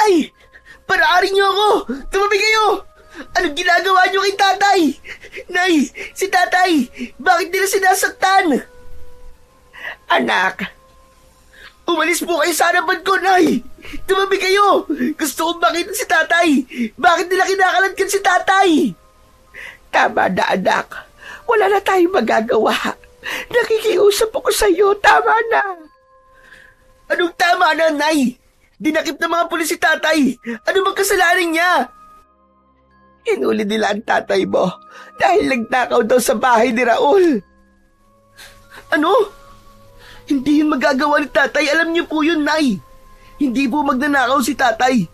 Tay! Paraarin niyo ako! Tumabi kayo! Anong ginagawa niyo kay tatay? Nay! Si tatay! Bakit nila sinasaktan? Anak! Umalis po kayo sa harapan ko, Nay! Tumabi kayo! Gusto kong makita si tatay! Bakit nila kinakaladkan si tatay? Tama na, anak. Wala na tayong magagawa. Nakikiusap ako sa iyo. Tama na. Anong tama na, Nay? Dinakip ng mga pulis si tatay. Ano bang kasalanan niya? Hinuli nila ang tatay mo dahil nagnakaw daw sa bahay ni Raul. Ano? Hindi yun magagawa ni tatay. Alam niyo po yun, Nay. Hindi po magnanakaw si tatay.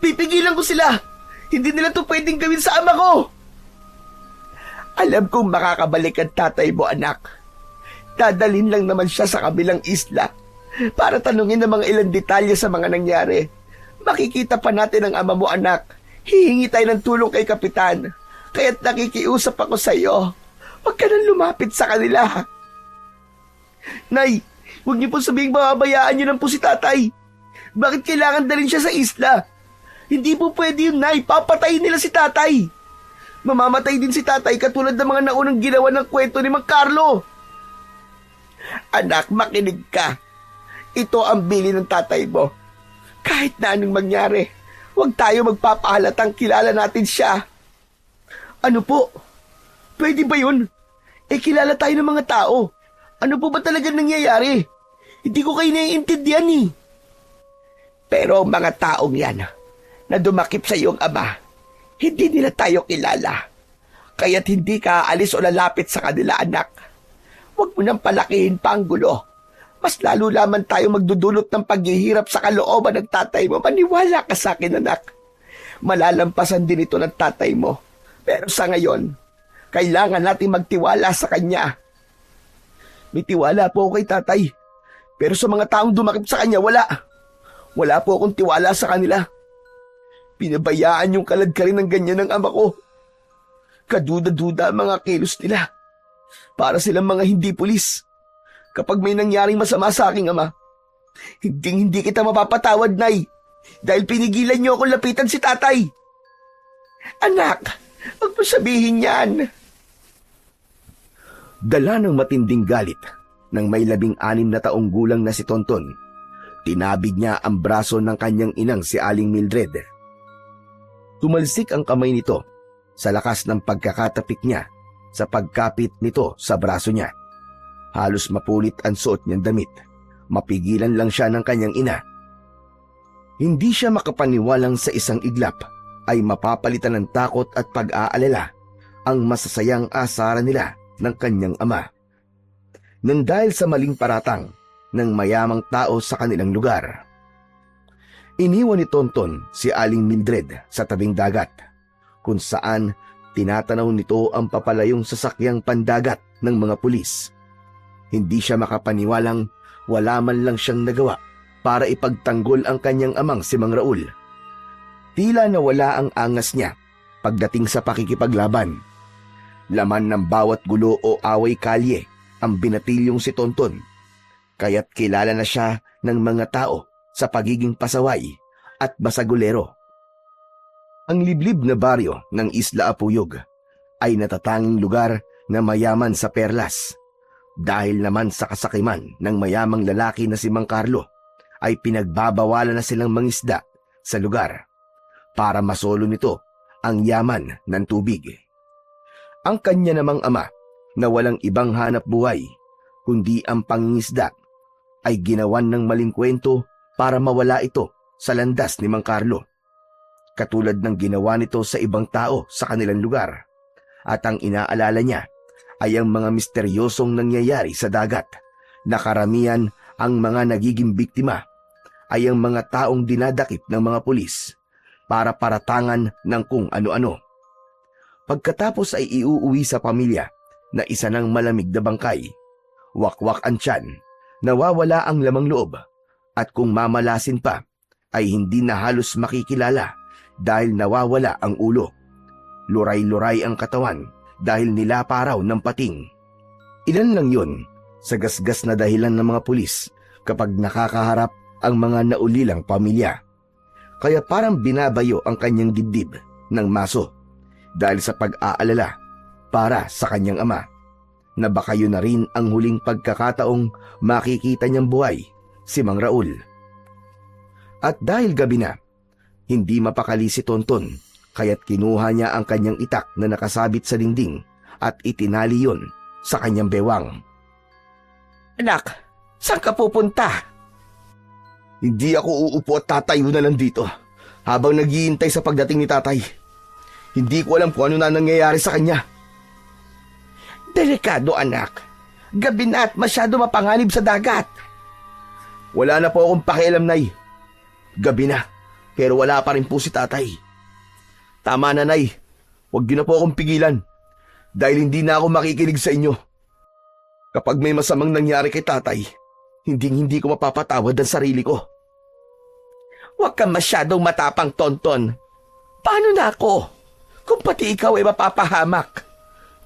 Pipigilan ko sila. Hindi nila to pwedeng gawin sa ama ko. Alam kong makakabalik ang tatay mo, anak. Dadalhin lang naman siya sa kabilang isla para tanungin ng mga ilang detalye sa mga nangyari. Makikita pa natin ang ama mo, anak. Hihingi tayo ng tulong kay Kapitan. Kaya't nakikiusap ako sa iyo. Huwag ka nang lumapit sa kanila. Nay, huwag niyo po sabihing mababayaan niyo lang po si tatay. Bakit kailangan dalhin siya sa isla? Hindi po pwede yun, Nay. Papatayin nila si tatay. Mamamatay din si tatay katulad ng mga naunang ginawa ng kwento ni Mang Carlo. Anak, makinig ka. Ito ang bili ng tatay mo. Kahit na anong mangyari, huwag tayo magpapahalatang kilala natin siya. Ano po? Pwede ba yun? Kilala tayo ng mga tao. Ano po ba talaga nangyayari? Hindi ko kayo naiintindihan eh. Pero mga taong yan na dumakip sa iyong ama, hindi nila tayo kilala. Kaya't hindi ka aalis o lalapit sa kanila, anak. Huwag mo nang palakihin pa ang gulo. Mas lalo lamang tayo magdudulot ng paghihirap sa kalooban ng tatay mo. Maniwala ka sa akin, anak. Malalampasan din ito ng tatay mo. Pero sa ngayon, kailangan natin magtiwala sa kanya. May tiwala po ako kay tatay. Pero sa mga taong dumakip sa kanya, wala. Wala po akong tiwala sa kanila. Pinabayaan yung kaladkarin ng ganyan ng ama ko. Kaduda-duda ang mga kilos nila. Para silang mga hindi pulis. Kapag may nangyaring masama sa aking ama, hindi kita mapapatawad, Nay. Dahil pinigilan niyo akong lapitan si tatay. Anak, huwag mo sabihin yan. Dala ng matinding galit ng may 16 na taong gulang na si Tonton, tinabig niya ang braso ng kanyang inang si Aling Mildred. Tumalsik ang kamay nito sa lakas ng pagkakatapik niya sa pagkapit nito sa braso niya. Halos mapulit ang suot niyang damit. Mapigilan lang siya ng kanyang ina. Hindi siya makapaniwalang sa isang iglap ay mapapalitan ng takot at pag-aalala ang masasayang asaran nila ng kanyang ama. Nang dahil sa maling paratang ng mayamang tao sa kanilang lugar. Iniwan ni Tonton si Aling Mildred sa tabing dagat, kung saan tinatanaw nito ang papalayong sasakyang pandagat ng mga pulis. Hindi siya makapaniwalang wala man lang siyang nagawa para ipagtanggol ang kanyang amang si Mang Raul. Tila nawala ang angas niya pagdating sa pakikipaglaban. Laman ng bawat gulo o away kalye ang binatilyong si Tonton, kaya't kilala na siya ng mga tao sa pagiging pasaway at basagulero. Ang liblib na baryo ng Isla Apuyog ay natatanging lugar na mayaman sa perlas. Dahil naman sa kasakiman ng mayamang lalaki na si Mang Carlo, ay pinagbabawalan na silang mangisda sa lugar para masolo nito ang yaman ng tubig. Ang kanya namang ama na walang ibang hanap buhay kundi ang pangingisda ay ginawan ng maling kwento para mawala ito sa landas ni Mang Carlo. Katulad ng ginawa nito sa ibang tao sa kanilang lugar. At ang inaalala niya ay ang mga misteryosong nangyayari sa dagat na karamihan ang mga nagiging biktima ay ang mga taong dinadakip ng mga pulis para paratangan ng kung ano-ano. Pagkatapos ay iuuwi sa pamilya na isa ng malamig na bangkay, wakwak ang tiyan, nawawala ang lamang loob at kung mamalasin pa ay hindi na halos makikilala dahil nawawala ang ulo. Luray-luray ang katawan dahil nilaparaw ng pating. Ilan lang yun sa gasgas na dahilan ng mga pulis kapag nakakaharap ang mga naulilang pamilya. kaya parang binabayo ang kanyang dibdib ng maso dahil sa pag-aalala para sa kanyang ama na baka yun na rin ang huling pagkakataong makikita niyang buhay si Mang Raul. At dahil gabi na, hindi mapakali si Tonton kaya't kinuha niya ang kanyang itak na nakasabit sa dingding at itinali yon sa kanyang bewang. Anak, saan ka pupunta? Hindi ako uupo at tatayo na lang dito habang naghihintay sa pagdating ni tatay. Hindi ko alam kung ano na nangyayari sa kanya. Delikado, anak. Gabi na at masyado mapanganib sa dagat. Wala na po akong pakialam, Nay. Gabi na, pero wala pa rin po si tatay. Tama na, Nay. Huwag niyo na po akong pigilan dahil hindi na ako makikinig sa inyo. Kapag may masamang nangyari kay tatay, hindi ko mapapatawad ang sarili ko. Huwag kang masyadong matapang, Tonton. Paano na ako? Kung pati ikaw ay mapapahamak.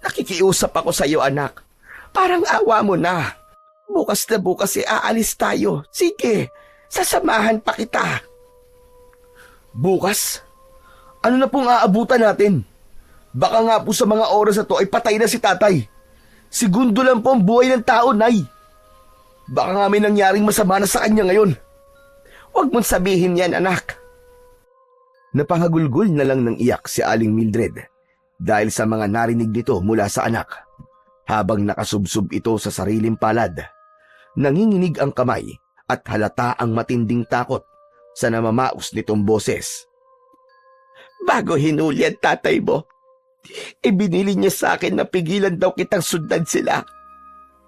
Nakikiusap ako sa iyo, anak. Parang awa mo na. Bukas na bukas aalis tayo. Sige, sasamahan pa kita. Bukas? Ano na pong aabutan natin? Baka nga po sa mga oras na to ay patay na si tatay. Segundo lang po ang buhay ng tao, Nay. Baka nga may nangyaring masama na sa kanya ngayon. Huwag mong sabihin yan, anak. Napahagulgol na lang ng iyak si Aling Mildred dahil sa mga narinig nito mula sa anak. Habang nakasubsob ito sa sariling palad, nanginginig ang kamay at halata ang matinding takot sa namamaos nitong boses. Bago hinuli ang tatay mo, ibinili niya sa akin na pigilan daw kitang sundan sila.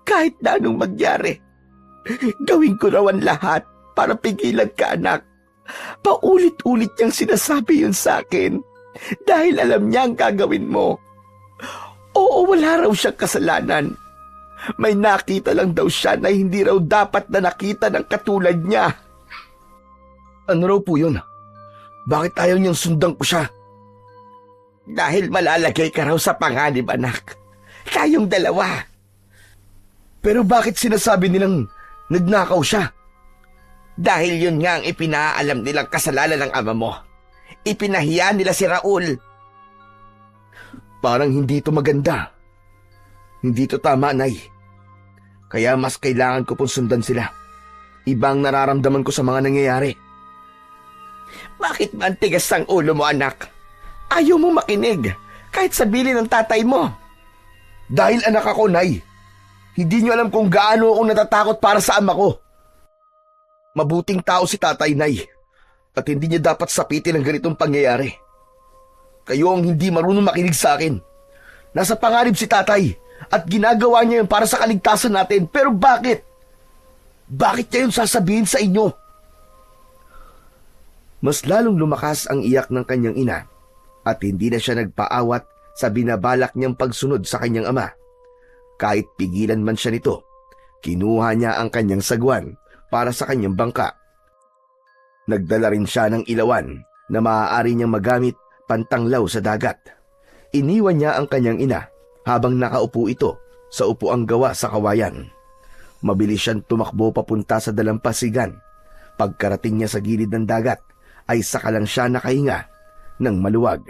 Kahit na anong mangyari, gawin ko raw ang lahat para pigilan ka, anak. Paulit-ulit niyang sinasabi yun sa akin dahil alam niya ang gagawin mo. Oo, wala raw siyang kasalanan. May nakita lang daw siya na hindi raw dapat na nakita ng katulad niya. Ano raw po yun? Bakit ayaw niyang sundan ko siya? Dahil malalagay ka raw sa panganib, anak. Kayong dalawa. Pero bakit sinasabi nilang nagnakaw siya? Dahil yun nga ang ipinaalam nilang kasalanan ng ama mo. Ipinahiya nila si Raul. Parang hindi ito maganda. Hindi ito tama, Nay. Kaya mas kailangan ko pong sundan sila. Ibang nararamdaman ko sa mga nangyayari. Bakit ba ang tigas ang ulo mo, anak? Ayaw mo makinig, kahit sabihin ng tatay mo. Dahil anak ako, Nay. Hindi niyo alam kung gaano akong natatakot para sa ama ko. Mabuting tao si tatay, Nay. At hindi niya dapat sapitin ang ganitong pangyayari. Kayo ang hindi marunong makinig sa akin. Nasa panganib si tatay at ginagawa niya yun para sa kaligtasan natin. Pero bakit? Bakit niya yun sasabihin sa inyo? Mas lalong lumakas ang iyak ng kanyang ina at hindi na siya nagpaawat sa binabalak niyang pagsunod sa kanyang ama. Kahit pigilan man siya nito, kinuha niya ang kanyang sagwan para sa kanyang bangka. Nagdala rin siya ng ilawan na maaari niyang magamit pantanglaw sa dagat. Iniwan niya ang kanyang ina habang nakaupo ito sa upuang gawa sa kawayan. Mabilis siyang tumakbo papunta sa dalampasigan. Pagkarating niya sa gilid ng dagat, ay saka lang siya nakahinga ng maluwag.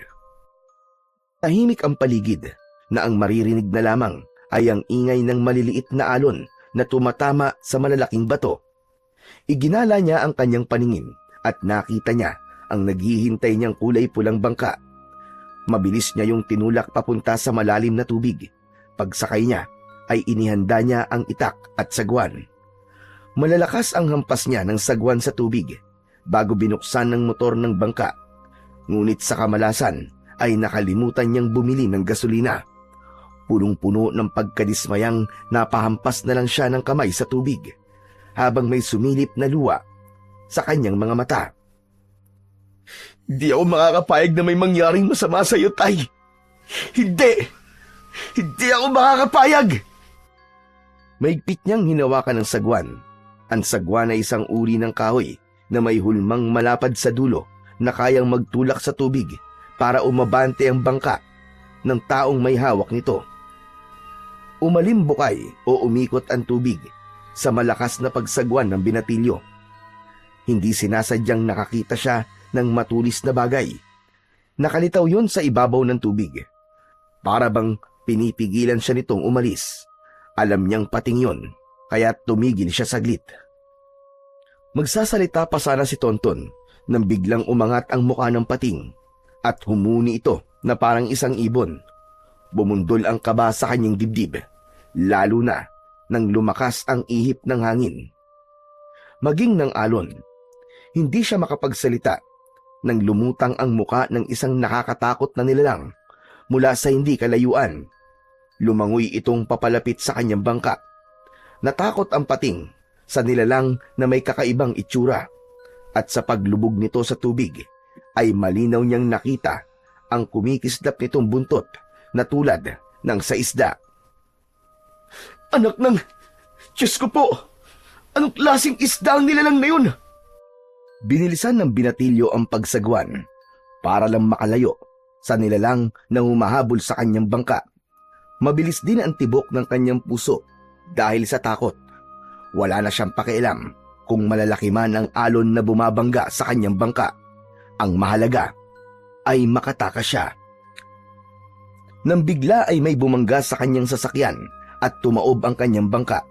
Tahimik ang paligid na ang maririnig na lamang ay ang ingay ng maliliit na alon na tumatama sa malalaking bato. Iginala niya ang kanyang paningin at nakita niya ang naghihintay niyang kulay pulang bangka. Mabilis niya yung tinulak papunta sa malalim na tubig. Pagsakay niya ay inihanda niya ang itak at sagwan. Malalakas ang hampas niya ng sagwan sa tubig bago binuksan ng motor ng bangka. Ngunit sa kamalasan ay nakalimutan niyang bumili ng gasolina. Punong-puno ng pagkadismayang napahampas na lang siya ng kamay sa tubig habang may sumilip na luha sa kanyang mga mata. Hindi ako makakapayag na may mangyaring masama sa iyo, Tay. Hindi! Hindi ako makakapayag! Maigpit niyang hinawakan ng sagwan. Ang sagwan ay isang uri ng kahoy na may hulmang malapad sa dulo na kayang magtulak sa tubig para umabante ang bangka ng taong may hawak nito. Umalimbukay o umikot ang tubig sa malakas na pagsagwan ng binatilyo. Hindi sinasadyang nakakita siya ng matulis na bagay. Nakalitaw yun sa ibabaw ng tubig. Para bang pinipigilan siya nitong umalis. Alam niyang pating yun, kaya tumigil siya saglit. Magsasalita pa sana si Tonton nang biglang umangat ang mukha ng pating at humuni ito na parang isang ibon. Bumundol ang kaba sa kanyang dibdib, lalo na nang lumakas ang ihip ng hangin. Maging ng alon, hindi siya makapagsalita nang lumutang ang muka ng isang nakakatakot na nilalang mula sa hindi kalayuan. Lumangoy itong papalapit sa kanyang bangka. Natakot ang pating sa nilalang na may kakaibang itsura at sa paglubog nito sa tubig ay malinaw niyang nakita ang kumikislap nitong buntot na tulad ng sa isda. Anak ng... Diyos ko po! Anong klaseng isda ang nilalang na yun? Binilisan ng binatilyo ang pagsagwan para lang makalayo sa nilalang na humahabol sa kanyang bangka. Mabilis din ang tibok ng kanyang puso dahil sa takot. Wala na siyang pakialam kung malalaki man ang alon na bumabangga sa kanyang bangka. Ang mahalaga ay makatakas siya. Nang bigla ay may bumangga sa kanyang sasakyan at tumaob ang kanyang bangka.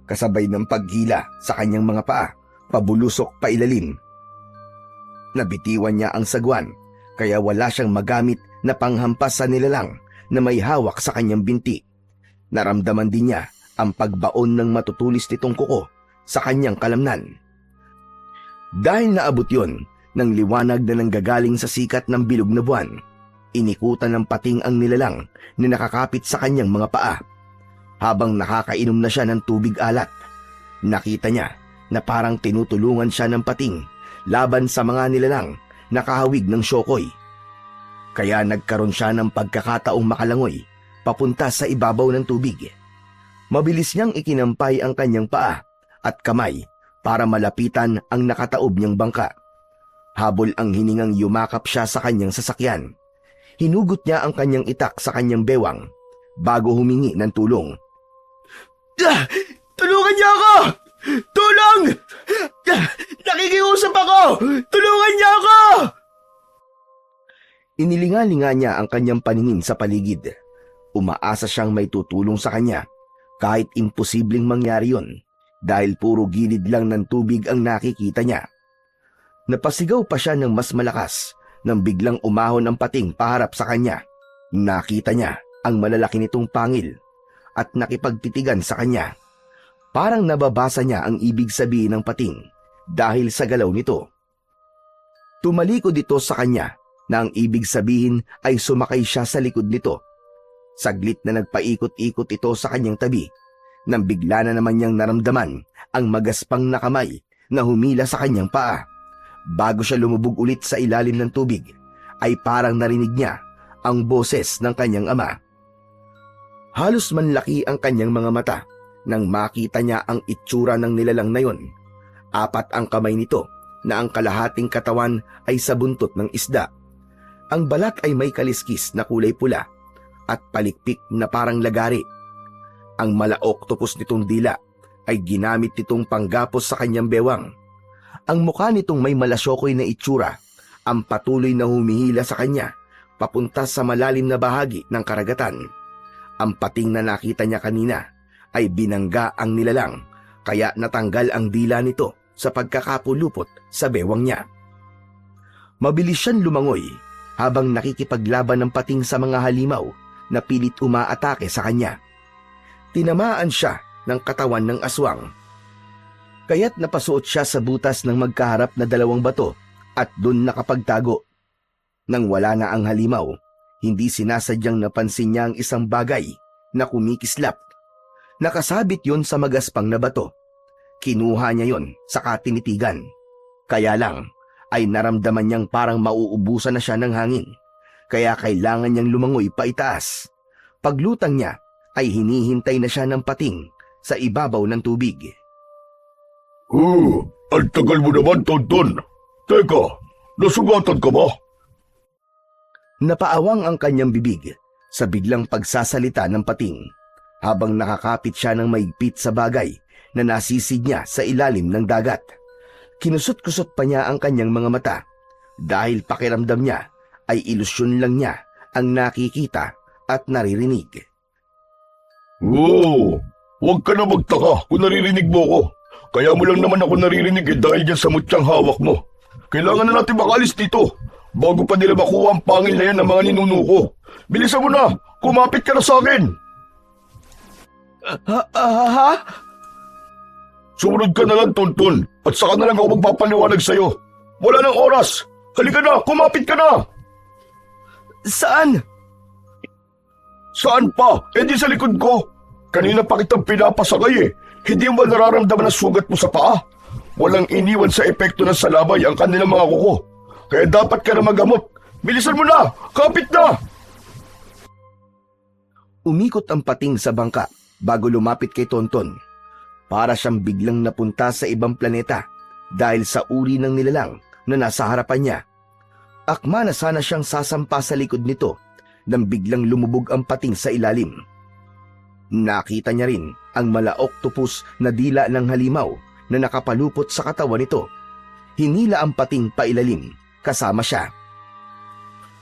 Kasabay ng paghila sa kanyang mga paa, pabulusok pa ilalim. Nabitiwan niya ang sagwan, kaya wala siyang magamit na panghampas sa nilalang na may hawak sa kanyang binti. Naramdaman din niya ang pagbaon ng matutulis nitong kuko sa kanyang kalamnan. Dahil naabot yon ng liwanag na nanggagaling sa sikat ng bilog na buwan, inikutan ng pating ang nilalang na nakakapit sa kanyang mga paa. Habang nakakainom na siya ng tubig alat, nakita niya na parang tinutulungan siya ng pating laban sa mga nilalang na kahawig ng syokoy. Kaya nagkaroon siya ng pagkakataong makalangoy papunta sa ibabaw ng tubig. Mabilis niyang ikinampay ang kanyang paa at kamay para malapitan ang nakataob niyang bangka. Habol ang hiningang yumakap siya sa kanyang sasakyan. Hinugot niya ang kanyang itak sa kanyang bewang bago humingi ng tulong. Tulungan niyo ako! Tulong! Nakikiusap ako! Tulungan niyo ako! Inilinga-linga niya ang kanyang paningin sa paligid. Umaasa siyang may tutulong sa kanya kahit imposibleng mangyari yon dahil puro gilid lang ng tubig ang nakikita niya. Napasigaw pa siya ng mas malakas nang biglang umahon ang pating paharap sa kanya. Nakita niya ang malalaki nitong pangil at nakipagtitigan sa kanya. Parang nababasa niya ang ibig sabihin ng pating dahil sa galaw nito. Tumalikod ito sa kanya na ang ibig sabihin ay sumakay siya sa likod nito. Saglit na nagpaikot-ikot ito sa kanyang tabi nang bigla na naman niyang naramdaman ang magaspang na kamay na humila sa kanyang paa. Bago siya lumubog ulit sa ilalim ng tubig, ay parang narinig niya ang boses ng kanyang ama. Halos manlaki ang kanyang mga mata nang makita niya ang itsura ng nilalang na yon. 4 ang kamay nito na ang kalahating katawan ay sa buntot ng isda. Ang balat ay may kaliskis na kulay pula at palikpik na parang lagari. Ang mala-octopus nitong dila ay ginamit nitong panggapos sa kanyang bewang. Ang mukha nitong may malasyokoy na itsura ang patuloy na humihila sa kanya papunta sa malalim na bahagi ng karagatan. Ang pating na nakita niya kanina ay binangga ang nilalang kaya natanggal ang dila nito sa pagkakapulupot sa bewang niya. Mabilis siyang lumangoy habang nakikipaglaban ng pating sa mga halimaw na pilit umaatake sa kanya. Tinamaan siya ng katawan ng aswang. Kaya't napasuot siya sa butas ng magkaharap na 2 bato at dun nakapagtago. Nang wala na ang halimaw, hindi sinasadyang napansin niya ang isang bagay na kumikislap. Nakasabit yon sa magaspang na bato. Kinuha niya yon sa katinitigan. Kaya lang ay naramdaman niyang parang mauubusan na siya ng hangin. Kaya kailangan niyang lumangoy pa itaas. Paglutang niya ay hinihintay na siya ng pating sa ibabaw ng tubig. Ang tagal mo naman, Tonton. Teka, nasugatan ka ba? Napaawang ang kanyang bibig sa biglang pagsasalita ng pating habang nakakapit siya ng maigpit sa bagay na nasisid niya sa ilalim ng dagat. Kinusot-kusot pa niya ang kanyang mga mata dahil pakiramdam niya ay ilusyon lang niya ang nakikita at naririnig. Oo, huwag ka na magtaka kung naririnig mo ko. Kaya mo lang naman ako naririnig dahil dyan sa mutyang hawak mo. Kailangan na natin makalis dito bago pa nila makuha ang pangil na yan ng mga ninuno ko. Bilisan mo na, kumapit ka na sa akin. Ha? Sumunod ka na lang, Tonton, at saka na lang ako magpapaliwanag sa'yo. Wala nang oras. Halika na, kumapit ka na. Saan? Saan pa? Di sa likod ko. Kanina pa kitang pinapasakay Hindi mo nararamdaman ang sugat mo sa paa. Walang iniwan sa epekto ng salabay ang kanilang mga kuko. Kaya dapat ka na magamot. Bilisan mo na! Kapit na! Umikot ang pating sa bangka bago lumapit kay Tonton. Para siyang biglang napunta sa ibang planeta dahil sa uri ng nilalang na nasa harapan niya. Akma na sana siyang sasampa sa likod nito nang biglang lumubog ang pating sa ilalim. Nakita niya rin ang mala-octopus na dila ng halimaw na nakapalupot sa katawan nito. Hinila ang pating pailalim kasama siya.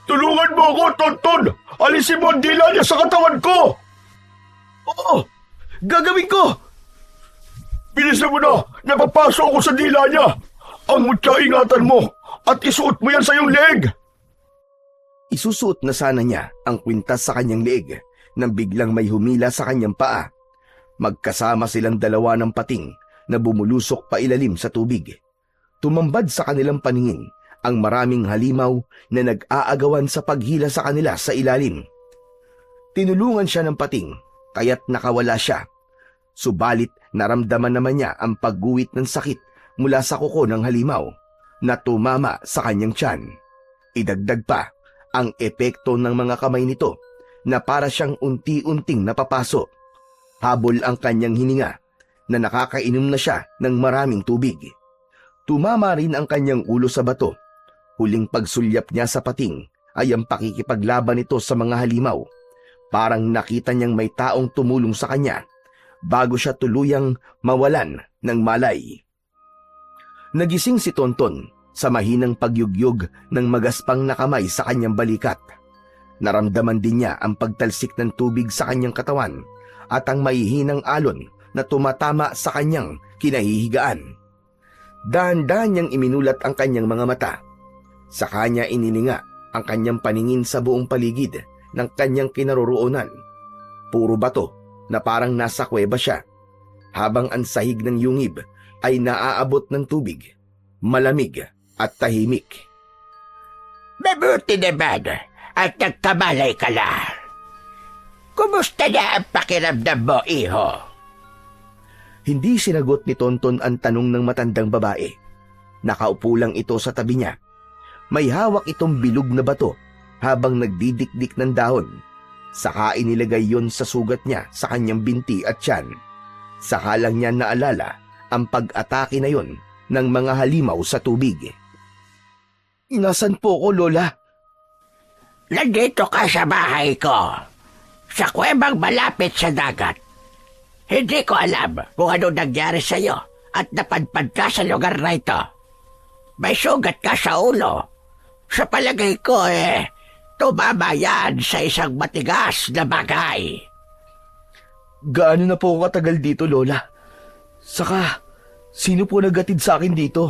Tulungan mo ako, Tonton! Alisin mo ang dila niya sa katawan ko! Oo! Gagawin ko! Bilisan mo na! Napapasok ako sa dila niya! Ang mutya ingatan mo at isuot mo yan sa iyong leeg! Isusuot na sana niya ang kwintas sa kanyang leeg nang biglang may humila sa kanyang paa. Magkasama silang dalawa ng pating na bumulusok pa ilalim sa tubig. Tumambad sa kanilang paningin ang maraming halimaw na nag-aagawan sa paghila sa kanila sa ilalim. Tinulungan siya ng pating kaya't nakawala siya. Subalit naramdaman naman niya ang pagguwit ng sakit mula sa kuko ng halimaw na tumama sa kanyang tiyan. Idagdag pa ang epekto ng mga kamay nito na para siyang unti-unting napapaso. Habol ang kanyang hininga na nakakainom na siya ng maraming tubig. Tumama rin ang kanyang ulo sa bato. Huling pagsulyap niya sa pating ay ang pakikipaglaban nito sa mga halimaw. Parang nakita niyang may taong tumulong sa kanya bago siya tuluyang mawalan ng malay. Nagising si Tonton sa mahinang pagyugyog ng magaspang na kamay sa kanyang balikat. Naramdaman din niya ang pagtalsik ng tubig sa kanyang katawan at ang maihinang alon na tumatama sa kanyang kinahihigaan. Dahan-dahan niyang iminulat ang kanyang mga mata. Sa kanya inininga ang kanyang paningin sa buong paligid ng kanyang kinaroroonan. Puro bato na parang nasa kuweba siya, habang ang sahig ng yungib ay naaabot ng tubig, malamig at tahimik. Mabuti naman at nagkamalay ka na. Kumusta na ang pakiramdam mo, iho? Hindi sinagot ni Tonton ang tanong ng matandang babae. Nakaupo lang ito sa tabi niya. May hawak itong bilog na bato habang nagdidikdik ng dahon. Saka inilagay yon sa sugat niya sa kanyang binti at tiyan. Saka lang niya naalala ang pag-atake na yon ng mga halimaw sa tubig. Nasaan po ko, Lola? Nandito ka sa bahay ko. Sa kuwebang malapit sa dagat. Hindi ko alam kung ano nangyari sa'yo at napadpad ka sa lugar na ito. May sugat ka sa ulo. Sa palagay ko tumama yan sa isang matigas na bagay. Gaano na po ako katagal dito, Lola? Saka, sino po naghatid sa akin dito?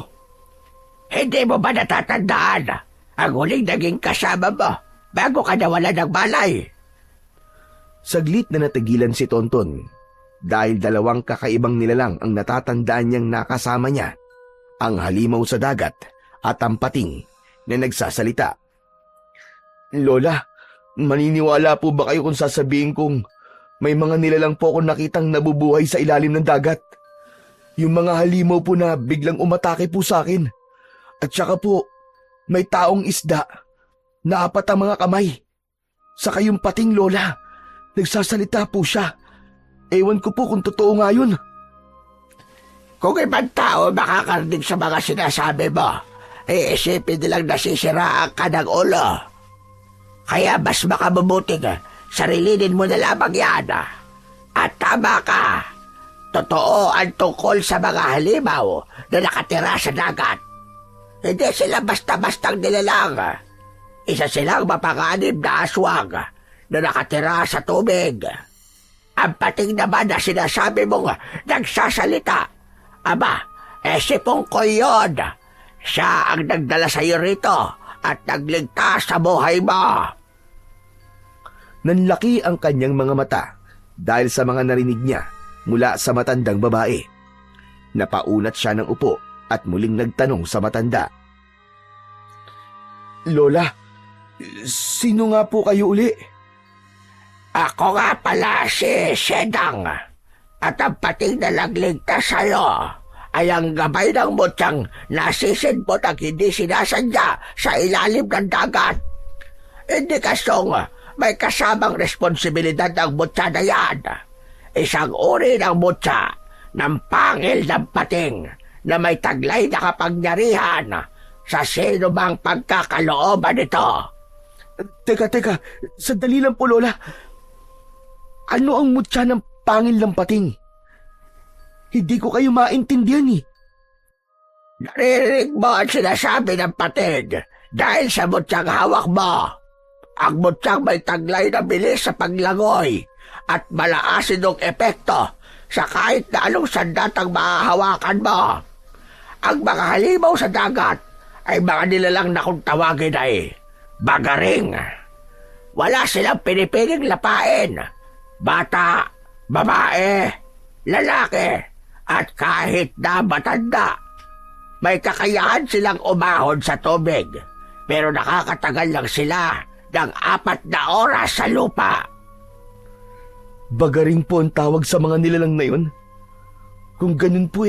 Hindi mo ba natatandaan ang huling naging kasama mo bago ka nawala ng balay? Saglit na natigilan si Tonton dahil dalawang kakaibang nilalang ang natatandaan niyang nakasama niya, ang halimaw sa dagat at ang pating na nagsasalita. Lola, maniniwala po ba kayo kung sasabihin kong may mga nilalang po akong nakitang nabubuhay sa ilalim ng dagat? Yung mga halimaw po na biglang umatake po sa akin. At saka po, may taong isda na apat ang mga kamay. Saka yung pating, Lola, nagsasalita po siya. Ewan ko po kung totoo nga yun. Kung ibang tao makakarinig sa mga sinasabi mo, iisipin nilang nasisiraan ka ng ulo. Kaya mas makabubuting sarilinin mo na lamang yan. At tama ka. Totoo ang tungkol sa mga halimaw na nakatira sa dagat. Hindi sila basta-bastang nilalang. Isa silang mapanganib na aswang na nakatira sa tubig. Ang pating naman na sinasabi mong nagsasalita. Aba, si Pungkoy yun. Siya ang nagdala sa iyo rito at nagligtas sa buhay mo. Nanlaki ang kanyang mga mata dahil sa mga narinig niya mula sa matandang babae. Napaunat siya ng upo at muling nagtanong sa matanda. Lola, sino nga po kayo uli? Ako nga pala si Sedang at ang pating na nagligtas sa'yo ay ang gabay ng mutyang nasisid mo at hindi sinasadya sa ilalim ng dagat. Hindi kasyong may kasamang responsibilidad ng mutya na yan. Isang uri ng mutya ng pangil ng pating na may taglay na kapangyarihan sa sino mang pagkakalooban nito. Teka, sandali lang po, Lola. Ano ang mutya ng pangil ng pating? Hindi ko kayo maintindihan eh. Naririnig mo ang sinasabi ng pating dahil sa mutyang hawak mo. Ang mutyang may taglay na bilis sa paglangoy at malaasidong epekto sa kahit na anong sandatang mahahawakan mo. Ang mga halimaw sa dagat ay mga nilalang na kung tawagin ay bagaring. Wala silang pinipiling lapain. Bata, babae, lalaki, at kahit na matanda. May kakayahan silang umahon sa tubig, pero nakakatagal lang sila ng 4 na oras sa lupa. Bagaring po ang tawag sa mga nilalang na yun. Kung ganun po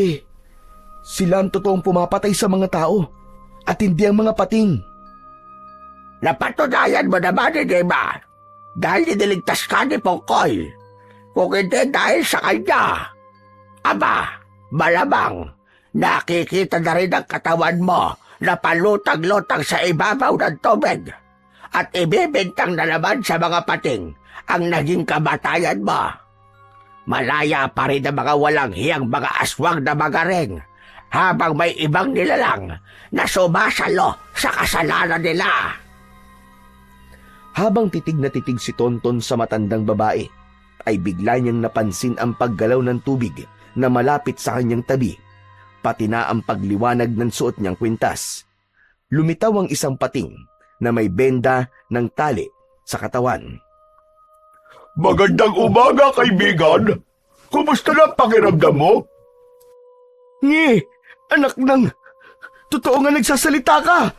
sila ang totoong pumapatay sa mga tao at hindi ang mga pating. Napatunayan mo naman, hindi ba? Dahil iniligtas ka ni Pungkoy. Kung hindi dahil sa kanya. Aba, malamang nakikita na rin ang katawan mo na palutang-lutang sa ibabaw ng tubig at ibibintang na naman sa mga pating ang naging kamatayan mo. Malaya pa rin ang mga walang hiyang mga aswang na magaring habang may ibang nilalang na sumasalo sa kasalanan nila. Habang titig na titig si Tonton sa matandang babae, ay bigla niyang napansin ang paggalaw ng tubig na malapit sa kanyang tabi, pati na ang pagliwanag ng suot niyang kwintas. Lumitaw ang isang pating na may benda ng tali sa katawan. Magandang umaga, kaibigan. Kumusta na ang pakiramdam mo? Ngi, anak ng... Totoo nga nagsasalita ka!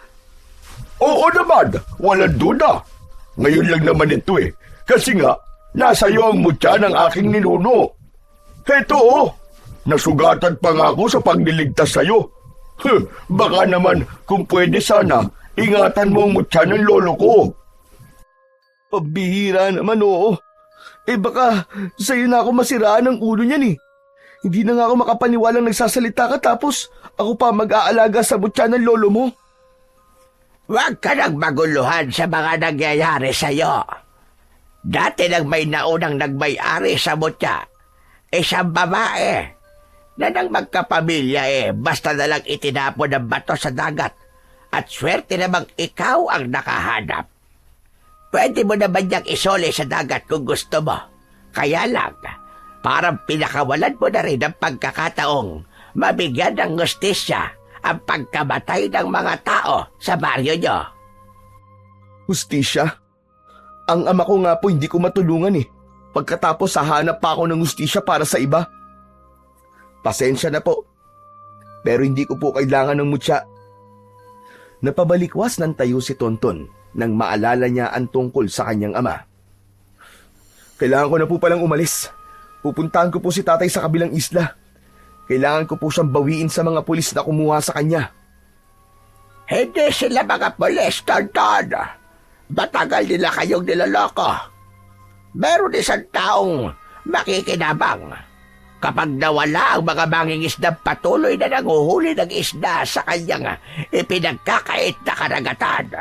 Oo naman, walang duda. Ngayon lang naman ito kasi nga, nasa iyo ang mutya ng aking ninuno. Heto nasugatan pa nga ako sa pagliligtas sa iyo. Baka naman kung pwede sana, ingatan mo ang mutya ng lolo ko. Pabihira naman, oo. Baka sa'yo na ako masiraan ng ulo niyan. Hindi na nga ako makapaniwalang nagsasalita ka tapos ako pa mag-aalaga sa mutya ng lolo mo. Huwag ka nang maguluhan sa mga nangyayari sa'yo. Dati nang may naunang nagmay-ari sa mutya, isang babae na nang magkapamilya basta na lang itinapon ng bato sa dagat at swerte namang ikaw ang nakahanap. Pwede mo naman niyang isole sa dagat kung gusto mo. Kaya lang, parang pinakawalan mo na rin ang pagkakataong mabigyan ng hustisya ang pagkamatay ng mga tao sa baryo nyo. Hustisya? Ang ama ko nga po hindi ko matulungan Pagkatapos hahanap pa ako ng hustisya para sa iba. Pasensya na po. Pero hindi ko po kailangan ng mutya. Napabalikwas ng tayo si Tonton nang maalala niya ang tungkol sa kanyang ama. Kailangan ko na po palang umalis. Pupuntahan ko po si tatay sa kabilang isla. Kailangan ko po siyang bawiin sa mga pulis na kumuha sa kanya. Hindi sila mga pulis, Tonton. Matagal nila kayong niloloko. Meron isang taong makikinabang. Kapag nawala ang mga mangingisdang patuloy na nanguhuli ng isda sa kanyang ipinagkakait na karagatan.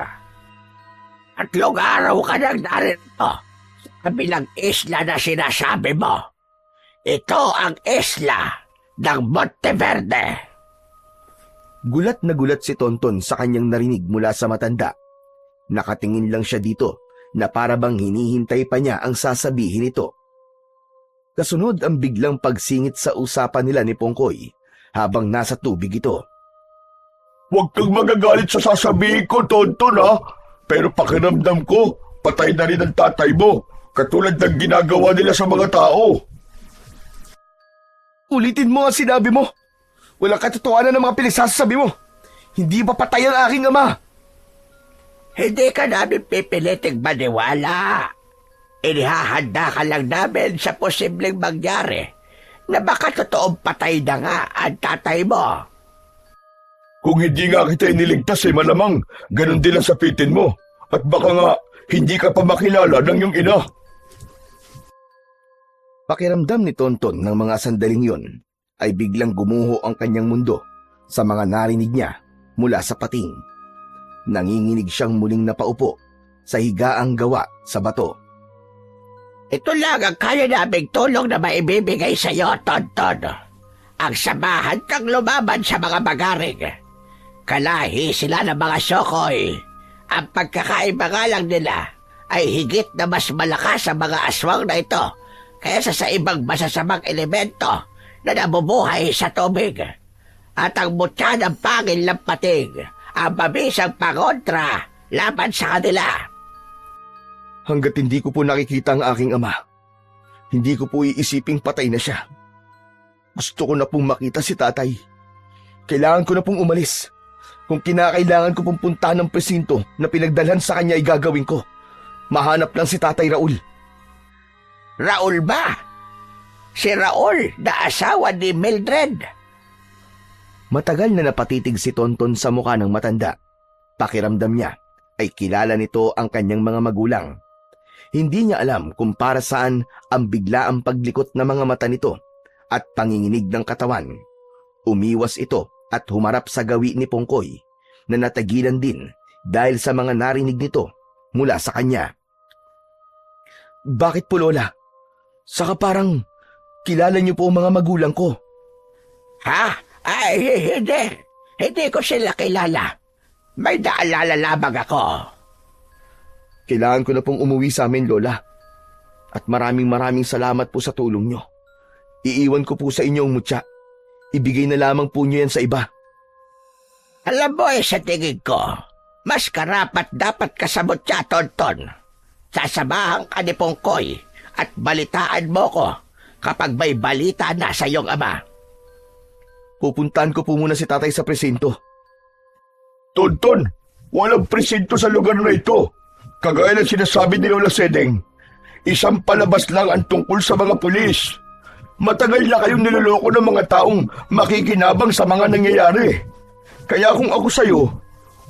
3 araw ka nang narito sa kabilang isla na sinasabi mo. Ito ang isla ng Monteverde. Gulat na gulat si Tonton sa kanyang narinig mula sa matanda. Nakatingin lang siya dito na para bang hinihintay pa niya ang sasabihin nito. Kasunod ang biglang pagsingit sa usapan nila ni Pongkoy habang nasa tubig ito. Huwag kang magagalit sa sasabihin ko, Tonton, ha? Pero pakiramdam ko, patay na rin ang tatay mo, katulad ng ginagawa nila sa mga tao. Ulitin mo ang sinabi mo. Walang katotohanan ng mga pinagsasabi mo. Hindi ba patay ang aking ama? Hindi ka namin pipiliting maniwala. Inihahanda ka lang namin sa posibleng mangyari na baka totoong patay na nga ang tatay mo. Kung hindi nga kita iniligtas, malamang ganun din ang sapitin mo. At baka nga, hindi ka pa makilala ng iyong ina. Pakiramdam ni Tonton ng mga sandaling yon ay biglang gumuho ang kanyang mundo sa mga narinig niya mula sa pating. Nanginginig siyang muling napaupo sa higaang gawa sa bato. Ito lang ang kaya naming tulong na maibibigay sa iyo, Tonton. Ang samahan kang lumaban sa mga magaring. Kalahi sila ng mga Sokoy. Ang pagkakaiba nga lang nila ay higit na mas malakas ang mga aswang na ito kaysa sa ibang masasamang elemento na nabubuhay sa tubig. At ang mutya ng pangil ng pating ang mabisang pangontra laban sa kanila. Hanggat hindi ko po nakikita ang aking ama, hindi ko po iisiping patay na siya. Gusto ko na pong makita si tatay. Kailangan ko na pong umalis. Kung kinakailangan ko pong puntahan ng presinto na pinagdalhan sa kanya ay gagawin ko. Mahanap lang si Tatay Raul. Raul ba? Si Raul na asawa ni Mildred. Matagal na napatitig si Tonton sa mukha ng matanda. Pakiramdam niya ay kilala nito ang kanyang mga magulang. Hindi niya alam kung para saan ang biglaang paglikot ng mga mata nito at panginginig ng katawan. Umiwas ito at humarap sa gawi ni Pongkoy na natagilan din dahil sa mga narinig nito mula sa kanya. Bakit po, Lola? Saka parang kilala niyo po ang mga magulang ko. Ha? Ay, hindi. Hindi ko sila kilala. May naalala lamang ako. Kailangan ko na pong umuwi sa amin, Lola. At maraming salamat po sa tulong niyo. Iiwan ko po sa inyo ang mutya. Ibigay na lamang po niyo yan sa iba. Alam mo sa tingin ko, mas karapat dapat ka sa mutya, Tonton. Sasamahan ka ni Pongkoy at balitaan mo ko kapag may balita na sa iyong ama. Pupuntahan ko po muna si tatay sa presinto. Tonton, walang presinto sa lugar na ito. Kagaya ng sinasabi ni Lola Sedeng, isang palabas lang ang tungkol sa mga pulis. Matagal na kayong niloloko ng mga taong makikinabang sa mga nangyayari. Kaya kung ako sa'yo,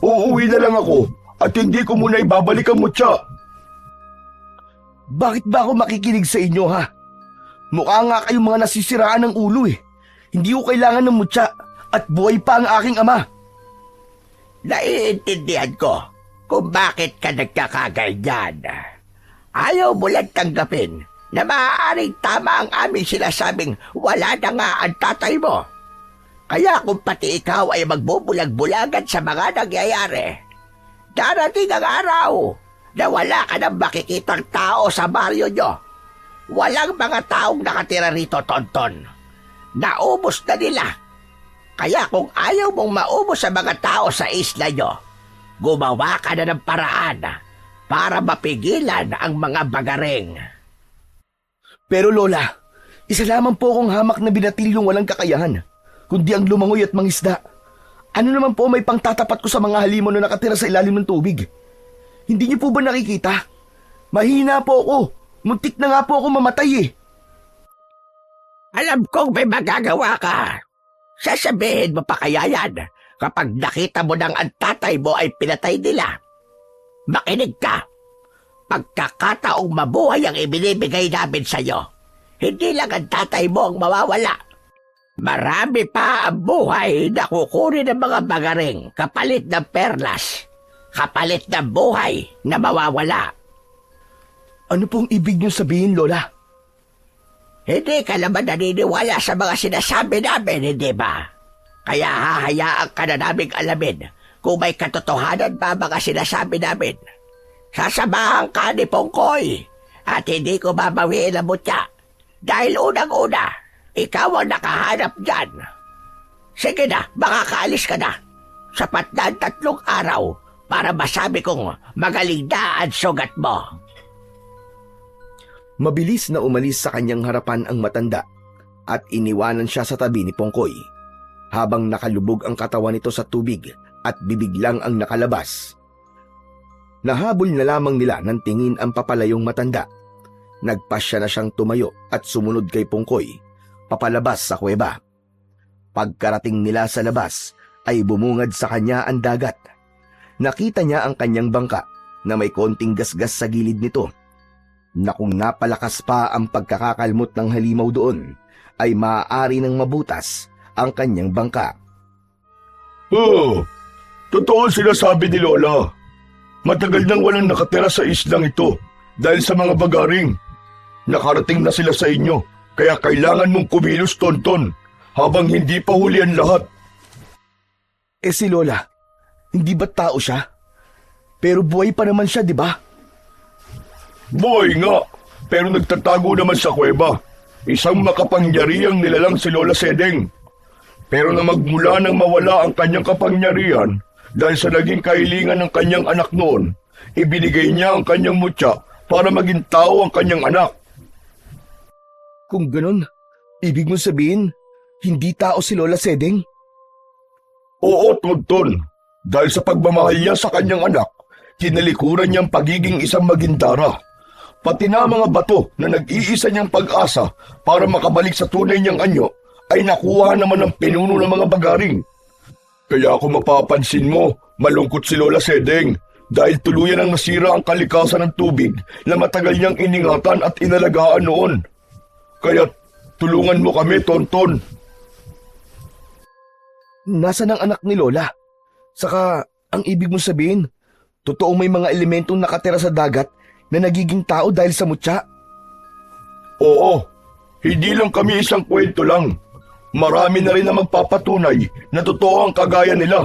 uuwi na lang ako at hindi ko muna ibabalik ang mutya. Bakit ba ako makikinig sa inyo, ha? Mukha nga kayong mga nasisiraan ng ulo eh. Hindi ko kailangan ng mutya at buhay pa ang aking ama. Naiintindihan ko kung bakit ka nagkakaganyan. Ayaw mo lang tanggapin na maaaring tama ang aming sinasabing wala na nga ang tatay mo. Kaya kung pati ikaw ay magbubulag-bulagan sa mga nangyayari, darating ang araw na wala ka nang makikitang tao sa baryo nyo. Walang mga taong nakatira rito, Tonton. Naubos na nila. Kaya kung ayaw mong maubos sa mga tao sa isla nyo, gumawa ka na ng paraan para mapigilan ang mga bagaring. Pero Lola, isa lamang po akong hamak na binatilyong walang kakayahan, kundi ang lumangoy at mangisda. Ano naman po may pangtatapat ko sa mga halimon na nakatira sa ilalim ng tubig? Hindi niyo po ba nakikita? Mahina po ako. Muntik na nga po ako mamatay eh. Alam kong may magagawa ka. Sasabihin mo pa kaya yan kapag nakita mo nang ang tatay mo ay pinatay nila. Makinig ka. Pagkakataong mabuhay ang ibinibigay namin sa'yo. Hindi lang ang tatay mo ang mawawala. Marami pa ang buhay na kukunin ng mga bagaring kapalit ng perlas. Kapalit ng buhay na mawawala. Ano pong ibig niyo sabihin, Lola? Hindi ka naman naniniwala sa mga sinasabi namin, hindi ba? Kaya hahayaan ka na naming alamin kung may katotohanan ba mga sinasabi namin. Sasamahan ka ni Pongkoy at hindi ko babawiin ang mutya. Dahil unang-una, ikaw ang nakahanap dyan. Sige na, makakaalis ka na. Sapat na ang 3 araw para masabi kong magaling na ang sugat mo. Mabilis na umalis sa kanyang harapan ang matanda at iniwanan siya sa tabi ni Pongkoy. Habang nakalubog ang katawan nito sa tubig at bibig lang ang nakalabas. Nahabol na lamang nila ng tingin ang papalayong matanda. Nagpasya na siyang tumayo at sumunod kay Pongkoy, papalabas sa kuweba. Pagkarating nila sa labas, ay bumungad sa kanya ang dagat. Nakita niya ang kanyang bangka na may konting gasgas sa gilid nito. Na kung napalakas pa ang pagkakakalmot ng halimaw doon, ay maaari ng mabutas ang kanyang bangka. Oh, totoo sinasabi ni Lola. Matagal nang walang nakatira sa islang ito dahil sa mga bagaring. Nakarating na sila sa inyo, kaya kailangan mong kumilos, Tonton, habang hindi pa huli ang lahat. Si Lola, hindi ba tao siya? Pero buhay pa naman siya, di ba? Boy nga, pero nagtatago naman sa kuweba. Isang makapangyarihang nilalang si Lola Sedeng. Pero na magmula nang mawala ang kanyang kapangyarihan dahil sa naging kahilingan ng kanyang anak noon, ibinigay niya ang kanyang mutya para maging tao ang kanyang anak. Kung ganun, ibig mong sabihin, hindi tao si Lola Sedeng? Oo, Tonton. Dahil sa pagmamahal niya sa kanyang anak, kinalikuran niyang pagiging isang magindara. Pati na mga bato na nag-iisa niyang pag-asa para makabalik sa tunay niyang anyo ay nakuha naman ng pinuno ng mga bagaring. Kaya kung mapapansin mo, malungkot si Lola Sedeng dahil tuluyan ang nasira ang kalikasan ng tubig na matagal niyang iningatan at inalagaan noon. Kaya tulungan mo kami, Tonton. Nasaan ang anak ni Lola? Saka, ang ibig mong sabihin, totoong may mga elementong nakatira sa dagat na nagiging tao dahil sa mutya? Oo, hindi lang kami isang kwento lang. Marami na rin na magpapatunay na totoo ang kagaya nila.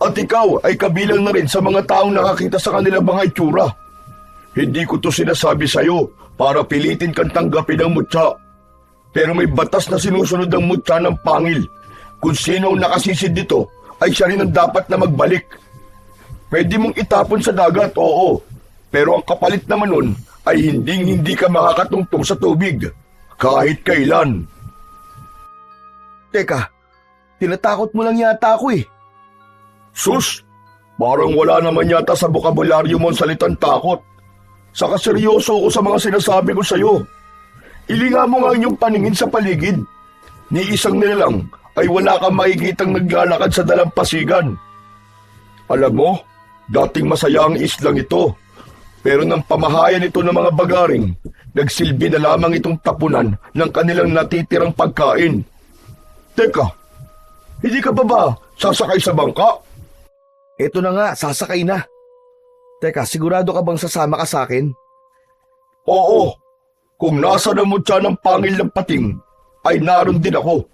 At ikaw ay kabilang na rin sa mga taong nakakita sa kanilang mga itsura. Hindi ko to sinasabi sa'yo para pilitin kang tanggapin ang mutya. Pero may batas na sinusunod ang mutya ng pangil. Kung sino ang nakasisid dito, ay siya rin ang dapat na magbalik. Pwede mong itapon sa dagat, oo. Pero ang kapalit naman nun ay hindi ka makakatungtong sa tubig. Kahit kailan. Teka, tinatakot mo lang yata ako eh. Sus, parang wala naman yata sa bokabularyo mo ang salitang takot. Saka seryoso ko sa mga sinasabi ko sa'yo. Ilinga mo nga inyong paningin sa paligid. Ni isang nilalang ay wala kang makikitang naglalakad sa dalampasigan. Alam mo, dating masaya ang islang ito. Pero nang pamahayan ito ng mga bagaring, nagsilbi na lamang itong tapunan ng kanilang natitirang pagkain. Teka, hindi ka ba sasakay sa bangka? Eto na nga, sasakay na. Teka, sigurado ka bang sasama ka sa akin? Oo, kung nasa na mutya ng pangil ng pating, ay naroon din ako.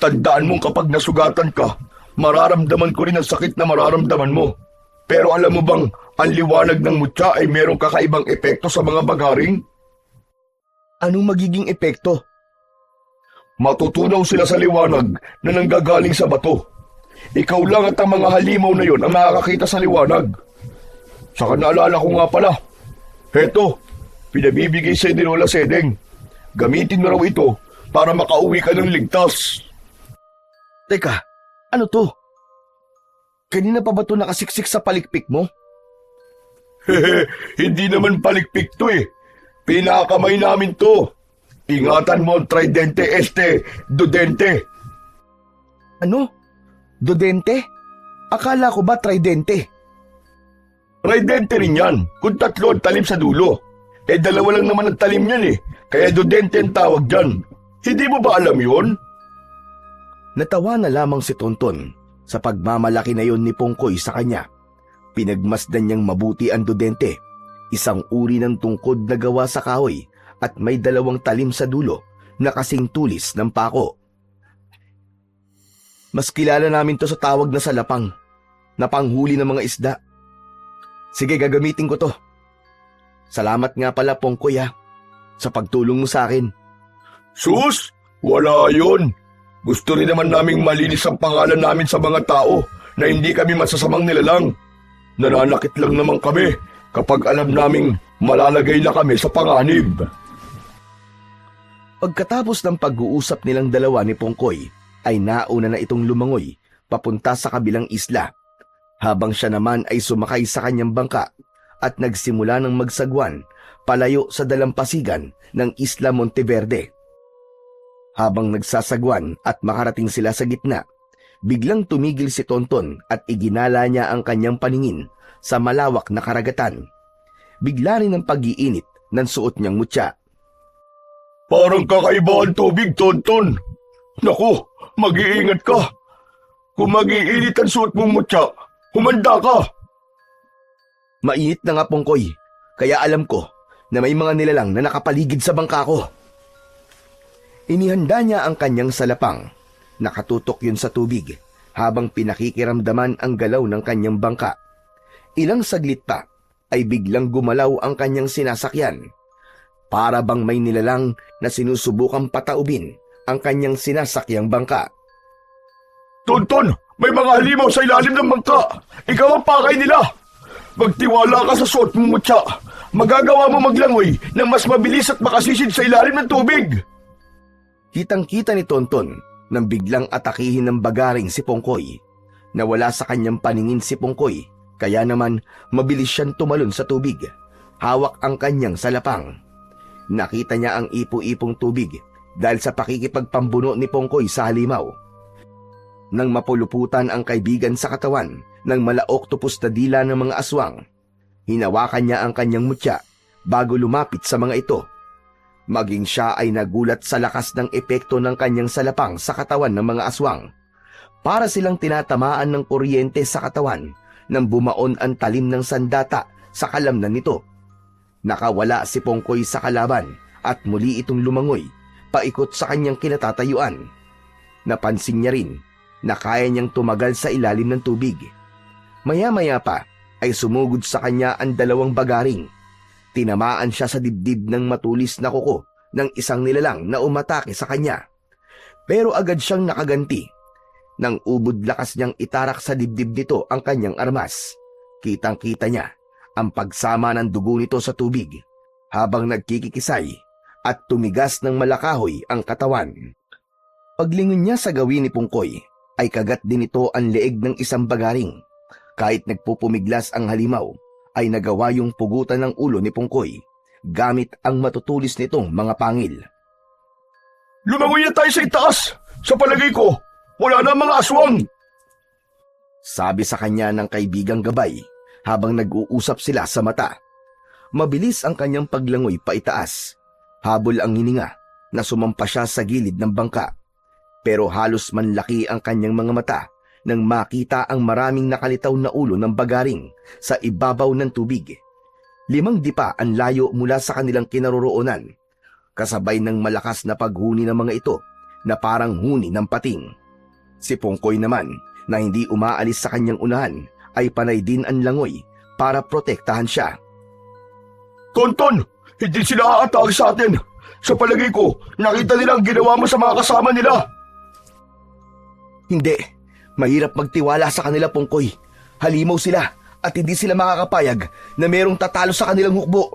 Tandaan mong kapag nasugatan ka, mararamdaman ko rin ang sakit na mararamdaman mo. Pero alam mo bang, ang liwanag ng mutya ay merong kakaibang epekto sa mga bagaring? Anong magiging epekto? Matutunaw sila sa liwanag na nanggagaling sa bato. Ikaw lang at ang mga halimaw na yon ang makakakita sa liwanag. Saka naalala ko nga pala, heto, pinabibigay sa ni Lola Sedeng. Gamitin mo raw ito para makauwi ka ng ligtas. Teka, ano to? Kanina pa ba ito nakasiksik sa palikpik mo? Hehe, hindi naman palikpik to eh. Pinakamay namin to. Ingatan mo ang tridente dudente. Ano? Dudente? Akala ko ba tridente? Tridente rin yan, kung 3 ang talim sa dulo. 2 lang naman ang talim yan eh, kaya dudente ang tawag dyan. Hindi mo ba alam yun? Natawa na lamang si Tonton sa pagmamalaki na yon ni Pongkoy sa kanya. Pinagmasdan niyang mabuti ang dudente, isang uri ng tungkod na gawa sa kahoy at may 2 talim sa dulo na kasing tulis ng pako. Mas kilala namin to sa tawag na salapang, na panghuli ng mga isda. Sige, gagamitin ko to. Salamat nga pala, Pongkoy ha, sa pagtulong mo sa akin. Sus! Wala yon. Gusto rin naman naming malinis ang pangalan namin sa mga tao na hindi kami masasamang nilalang. Nananakit lang naman kami kapag alam naming malalagay na kami sa panganib. Pagkatapos ng pag-uusap nilang dalawa ni Pongkoy, ay nauna na itong lumangoy papunta sa kabilang isla, habang siya naman ay sumakay sa kanyang bangka at nagsimula ng magsagwan palayo sa dalampasigan ng Isla Monteverde. Habang nagsasagwan at makarating sila sa gitna, biglang tumigil si Tonton at iginala niya ang kanyang paningin sa malawak na karagatan. Bigla rin ang pag-iinit ng suot niyang mutya. Parang kakaiba ang tubig, Tonton. Naku, mag-iingat ka. Kung mag-iinit ang suot mong mutya, humanda ka. Mainit na nga, Pongkoy, kaya alam ko na may mga nilalang na nakapaligid sa bangka ko. Inihanda niya ang kanyang salapang. Nakatutok yun sa tubig habang pinakikiramdaman ang galaw ng kanyang bangka. Ilang saglit pa ay biglang gumalaw ang kanyang sinasakyan. Para bang may nilalang na sinusubukang pataubin ang kanyang sinasakyang bangka. Tonton, may mga halimaw sa ilalim ng bangka. Ikaw ang pakay nila. Magtiwala ka sa suot mong mutya. Magagawa mo maglangoy ng mas mabilis at makasisid sa ilalim ng tubig. Kitang-kita ni Tonton nang biglang atakihin ng bagaring si Pongkoy. Nawala sa kanyang paningin si Pongkoy, kaya naman mabilis siyang tumalon sa tubig. Hawak ang kanyang salapang. Nakita niya ang ipo-ipong tubig dahil sa pakikipagpambuno ni Pongkoy sa halimaw. Nang mapuluputan ang kaibigan sa katawan ng mala-octopus na dila ng mga aswang, hinawakan niya ang kanyang mutya bago lumapit sa mga ito. Maging siya ay nagulat sa lakas ng epekto ng kanyang salapang sa katawan ng mga aswang. Para silang tinatamaan ng kuryente sa katawan nang bumaon ang talim ng sandata sa kalamnan nito. Nakawala si Pongkoy sa kalaban at muli itong lumangoy paikot sa kanyang kinatatayuan. Napansin niya rin na kaya niyang tumagal sa ilalim ng tubig. Maya-maya pa ay sumugod sa kanya ang dalawang bagaring. Tinamaan siya sa dibdib ng matulis na kuko ng isang nilalang na umatake sa kanya. Pero agad siyang nakaganti. Nang ubod lakas niyang itarak sa dibdib nito ang kanyang armas. Kitang-kita niya ang pagsama ng dugo nito sa tubig habang nagkikikisay at tumigas ng malakahoy ang katawan. Paglingon niya sa gawin ni Pongkoy ay kagat din ito ang leeg ng isang bagaring. Kahit nagpupumiglas ang halimaw, ay nagawa yung pugutan ng ulo ni Pongkoy gamit ang matutulis nitong mga pangil. Lumangoy na tayo sa itaas. Sa palagay ko, wala na mga aswang. Sabi sa kanya ng kaibigang gabay habang nag-uusap sila sa mata. Mabilis ang kanyang paglangoy paitaas. Habol ang hininga na sumampa siya sa gilid ng bangka. Pero halos manlaki ang kanyang mga mata nang makita ang maraming nakalitaw na ulo ng bagaring sa ibabaw ng tubig. 5 dipa ang layo mula sa kanilang kinaroroonan, kasabay ng malakas na paghuni ng mga ito na parang huni ng pating. Si Pongkoy naman, na hindi umaalis sa kanyang unahan, ay panay din ang langoy para protektahan siya. Tonton, hindi sila aatake sa atin. Sa palagay ko, nakita nila ang ginawa mo sa mga kasama nila. Hindi. Mahirap magtiwala sa kanila, Pongkoy. Halimaw sila at hindi sila makakapayag na merong tatalo sa kanilang hukbo.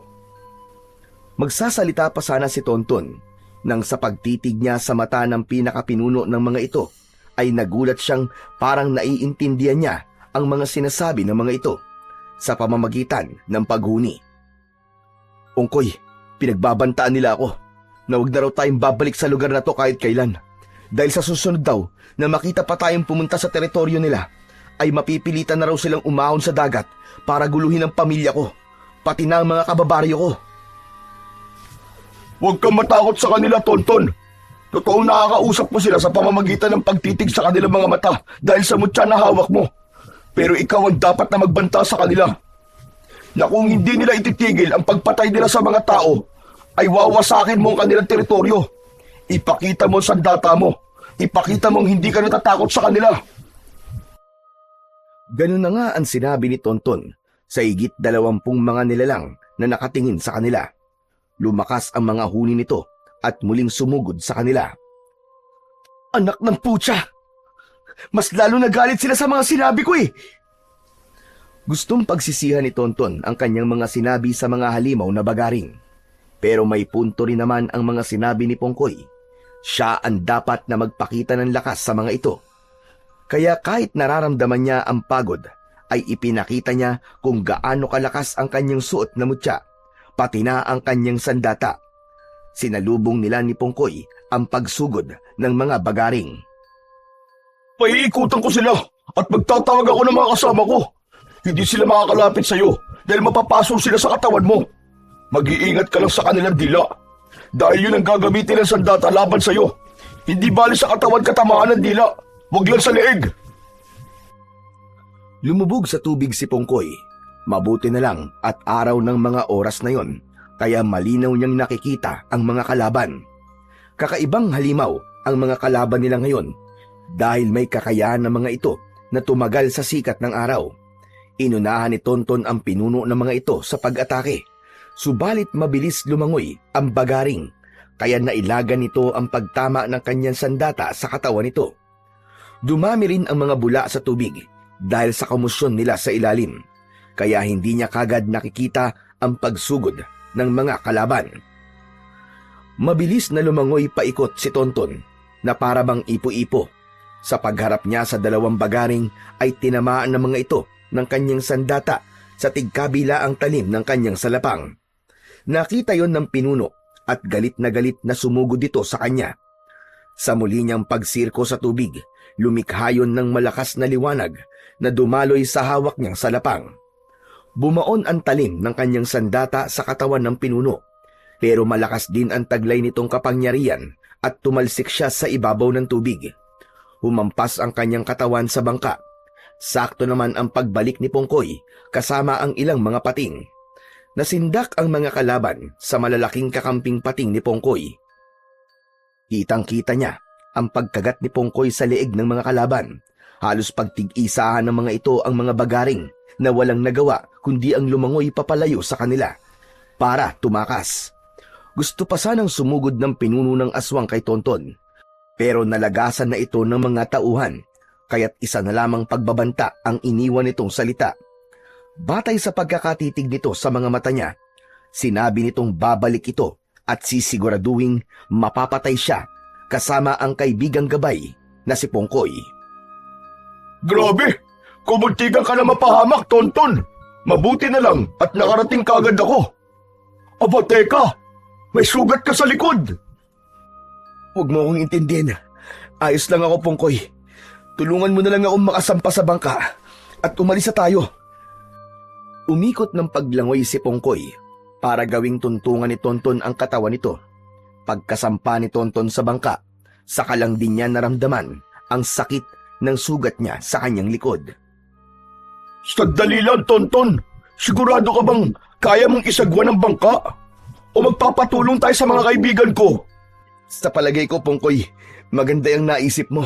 Magsasalita pa sana si Tonton nang sa pagtitig niya sa mata ng pinakapinuno ng mga ito ay nagulat siyang parang naiintindihan niya ang mga sinasabi ng mga ito sa pamamagitan ng paghuni. Pongkoy, pinagbabantaan nila ako na huwag na raw tayong babalik sa lugar na to kahit kailan. Dahil sa susunod daw na makita pa tayong pumunta sa teritoryo nila, ay mapipilitan na raw silang umahon sa dagat para guluhin ang pamilya ko, pati na ang mga kababaryo ko. Huwag kang matakot sa kanila, Tonton. Totoong nakakausap mo sila sa pamamagitan ng pagtitig sa kanilang mga mata dahil sa mutya na hawak mo. Pero ikaw ang dapat na magbanta sa kanila. Na kung hindi nila ititigil ang pagpatay nila sa mga tao, ay wawasakin mo ang kanilang teritoryo. Ipakita mo sa data mo Ipakita mong hindi ka natatakot sa kanila. Ganun na nga ang sinabi ni Tonton sa higit 20 mga nilalang na nakatingin sa kanila. Lumakas ang mga huni nito at muling sumugod sa kanila. Anak ng putya! Mas lalo nagalit sila sa mga sinabi ko eh! Gustong pagsisihan ni Tonton ang kanyang mga sinabi sa mga halimaw na bagaring. Pero may punto rin naman ang mga sinabi ni Pongkoy. Siya ang dapat na magpakita ng lakas sa mga ito. Kaya kahit nararamdaman niya ang pagod, ay ipinakita niya kung gaano kalakas ang kanyang suot na mutya, pati na ang kanyang sandata. Sinalubong nila ni Pongkoy ang pagsugod ng mga bagaring. Paiikutan ko sila at magtatawag ako ng mga kasama ko. Hindi sila makakalapit sa'yo dahil mapapasok sila sa katawan mo. Mag-iingat ka lang sa kanilang dila. Dahil yun ang gagamitin ng sandata laban sa'yo. Hindi bali sa katawan katamaan ng dila. Huwag lang sa leeg. Lumubog sa tubig si Pongkoy. Mabuti na lang at araw ng mga oras na yon, kaya malinaw niyang nakikita ang mga kalaban. Kakaibang halimaw ang mga kalaban nila ngayon dahil may kakayahan ng mga ito na tumagal sa sikat ng araw. Inunahan ni Tonton ang pinuno ng mga ito sa pag-atake. Subalit mabilis lumangoy ang bagaring, kaya nailagan nito ang pagtama ng kanyang sandata sa katawan nito. Dumami rin ang mga bula sa tubig dahil sa komosyon nila sa ilalim, kaya hindi niya kagad nakikita ang pagsugod ng mga kalaban. Mabilis na lumangoy paikot si Tonton na para bang ipo-ipo. Sa pagharap niya sa 2 bagaring ay tinamaan ng mga ito ng kanyang sandata sa tigkabila ang talim ng kanyang salapang. Nakita yon ng pinuno at galit na sumugod dito sa kanya. Sa muli niyang pagsirko sa tubig, lumikha yon ng malakas na liwanag na dumaloy sa hawak niyang salapang. Bumaon ang talim ng kanyang sandata sa katawan ng pinuno, pero malakas din ang taglay nitong kapangyarihan at tumalsik siya sa ibabaw ng tubig. Humampas ang kanyang katawan sa bangka. Sakto naman ang pagbalik ni Pongkoy kasama ang ilang mga pating. Nasindak ang mga kalaban sa malalaking kakamping pating ni Pongkoy. Kitang-kita niya ang pagkagat ni Pongkoy sa leeg ng mga kalaban. Halos pagtig-isahan ng mga ito ang mga bagaring na walang nagawa kundi ang lumangoy papalayo sa kanila para tumakas. Gusto pa sanang sumugod ng pinuno ng aswang kay Tonton, pero nalagasan na ito ng mga tauhan, kaya't isa na lamang pagbabanta ang iniwan nitong salita. Batay sa pagkakatitig nito sa mga mata niya, sinabi nitong babalik ito at sisiguraduhing mapapatay siya kasama ang kaibigang gabay na si Pongkoy. Grabe! Kumuntikan ka na mapahamak, Tonton! Mabuti na lang at nakarating kagad ako. Aba, teka! May sugat ka sa likod! Huwag mo akong intindihin. Ayos lang ako, Pongkoy. Tulungan mo na lang akong makasampa sa bangka at umalis na tayo. Umikot ng paglangoy si Pongkoy para gawing tuntungan ni Tonton ang katawan nito. Pagkasampa ni Tonton sa bangka, saka lang din niya naramdaman ang sakit ng sugat niya sa kanyang likod. Sandali lang, Tonton. Sigurado ka bang kaya mong isagwa ng bangka? O magpapatulong tayo sa mga kaibigan ko? Sa palagay ko, Pongkoy, maganda yung naisip mo.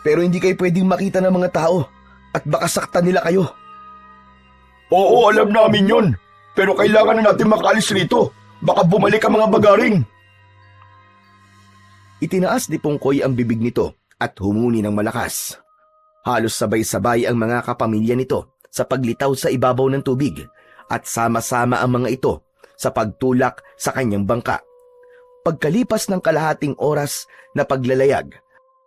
Pero hindi kayo pwedeng makita ng mga tao at baka saktan nila kayo. Oo, alam namin yon. Pero kailangan na natin makalis rito. Baka bumalik ang mga bagaring. Itinaas ni Pongkoy ang bibig nito at humuni ng malakas. Halos sabay-sabay ang mga kapamilya nito sa paglitaw sa ibabaw ng tubig at sama-sama ang mga ito sa pagtulak sa kanyang bangka. Pagkalipas ng kalahating oras na paglalayag,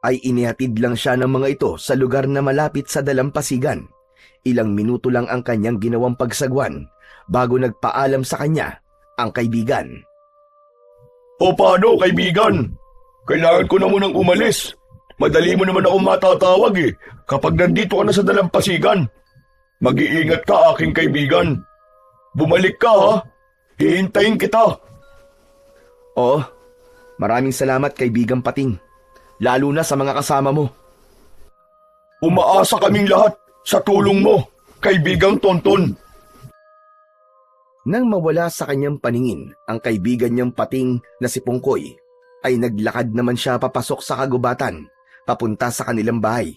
ay inihatid lang siya ng mga ito sa lugar na malapit sa dalampasigan. Ilang minuto lang ang kanyang ginawang pagsagwan bago nagpaalam sa kanya ang kaibigan. O paano, kaibigan? Kailangan ko na munang umalis. Madali mo naman akong matatawag kapag nandito ka na sa dalampasigan. Mag-iingat ka, aking kaibigan. Bumalik ka, ha? Hihintayin kita. Oo, maraming salamat, kaibigang Pating. Lalo na sa mga kasama mo. Umaasa kaming lahat sa tulong mo, kaibigang Tonton. Nang mawala sa kanyang paningin ang kaibigan niyang Pating na si Pongkoy, ay naglakad naman siya papasok sa kagubatan, papunta sa kanilang bahay.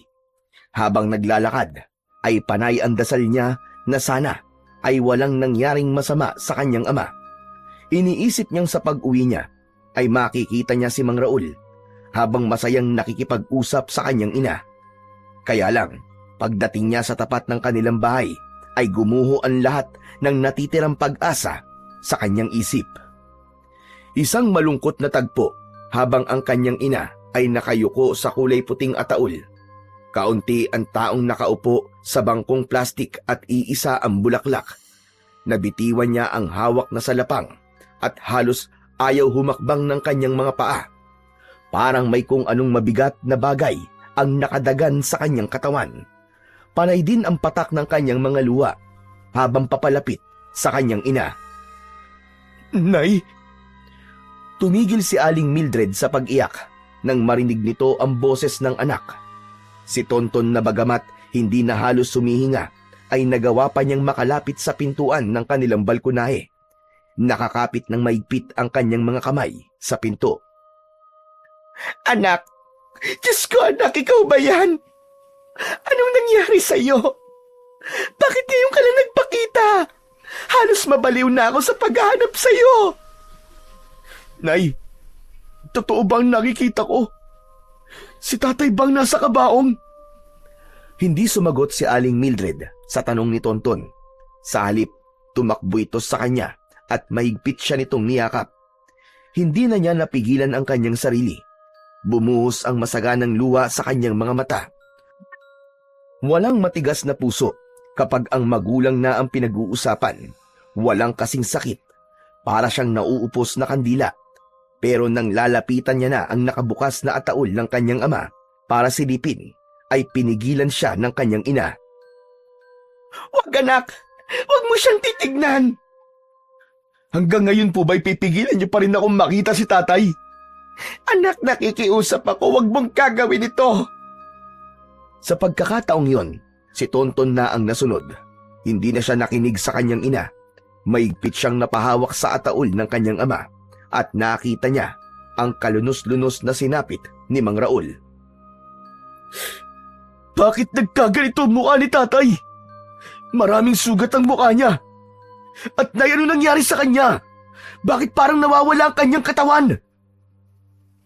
Habang naglalakad, ay panay ang dasal niya na sana ay walang nangyaring masama sa kanyang ama. Iniisip niyang sa pag-uwi niya ay makikita niya si Mang Raul habang masayang nakikipag-usap sa kanyang ina. Kaya lang, pagdating niya sa tapat ng kanilang bahay, ay gumuho ang lahat ng natitirang pag-asa sa kanyang isip. Isang malungkot na tagpo habang ang kanyang ina ay nakayuko sa kulay puting ataul. Kaunti ang taong nakaupo sa bangkong plastik at iisa ang bulaklak. Nabitiwan niya ang hawak na salapang at halos ayaw humakbang ng kanyang mga paa. Parang may kung anong mabigat na bagay ang nakadagan sa kanyang katawan. Panay din ang patak ng kanyang mga luha habang papalapit sa kanyang ina. Nay! Tumigil si Aling Mildred sa pag-iyak nang marinig nito ang boses ng anak. Si Tonton na bagamat hindi na halos sumihinga ay nagawa pa niyang makalapit sa pintuan ng kanilang balkonahe. Nakakapit ng maigpit ang kanyang mga kamay sa pinto. Anak! Diyos ko, anak, ikaw ba yan? Anong nangyari sa'yo? Bakit ngayon ka lang nagpakita? Halos mabaliw na ako sa paghahanap sa'yo. Nay, totoo bang nakikita ko? Si tatay bang nasa kabaong? Hindi sumagot si Aling Mildred sa tanong ni Tonton. Sa halip, tumakbo ito sa kanya at mahigpit siya nitong niyakap. Hindi na niya napigilan ang kanyang sarili. Bumuhos ang masaganang luha sa kanyang mga mata. Walang matigas na puso kapag ang magulang na ang pinag-uusapan. Walang kasing sakit. Para siyang nauupos na kandila. Pero nang lalapitan niya na ang nakabukas na ataol ng kanyang ama para silipin, ay pinigilan siya ng kanyang ina. Wag, anak! Wag mo siyang titignan! Hanggang ngayon po ba'y pipigilan niyo pa rin akong makita si tatay? Anak, nakikiusap ako, wag mong gagawin ito! Sa pagkakataong yon, si Tonton na ang nasunod. Hindi na siya nakinig sa kanyang ina. Maigpit siyang napahawak sa ataol ng kanyang ama at nakita niya ang kalunos-lunos na sinapit ni Mang Raul. Bakit nagkaganito ang mukha ni tatay? Maraming sugat ang mukha niya. At nay, ano nangyari sa kanya? Bakit parang nawawala ang kanyang katawan?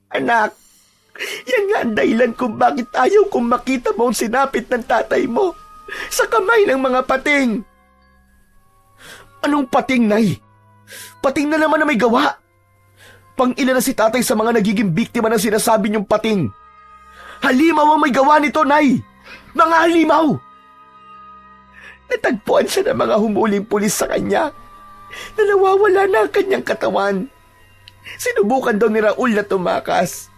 Anak, yan nga ang dahilan kung bakit ayaw kong makita mo ang sinapit ng tatay mo sa kamay ng mga pating. Anong pating, nay? Pating na naman na may gawa. Pang-ilan na si tatay sa mga nagiging biktima ng sinasabi niyong pating. Halimaw ang may gawa nito, nay! Mga halimaw! Natagpuan siya ng mga humuling pulis sa kanya na nawawala na ang kanyang katawan. Sinubukan daw ni Raul na tumakas.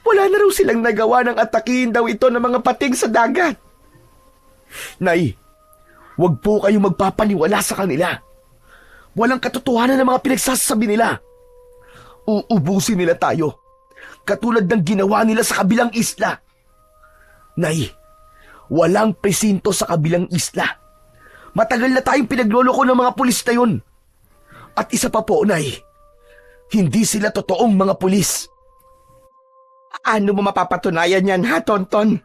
Wala na raw silang nagawa ng atakihin daw ito ng mga pating sa dagat. Nay, wag po kayong magpapaniwala sa kanila. Walang katotohanan ng mga pinagsasabi nila. Uubusin nila tayo, katulad ng ginawa nila sa kabilang isla. Nay, walang presinto sa kabilang isla. Matagal na tayong pinagloloko ng mga pulis na yun. At isa pa po, Nay, hindi sila totoong mga pulis. Ano mo mapapatunayan yan, ha, Tonton?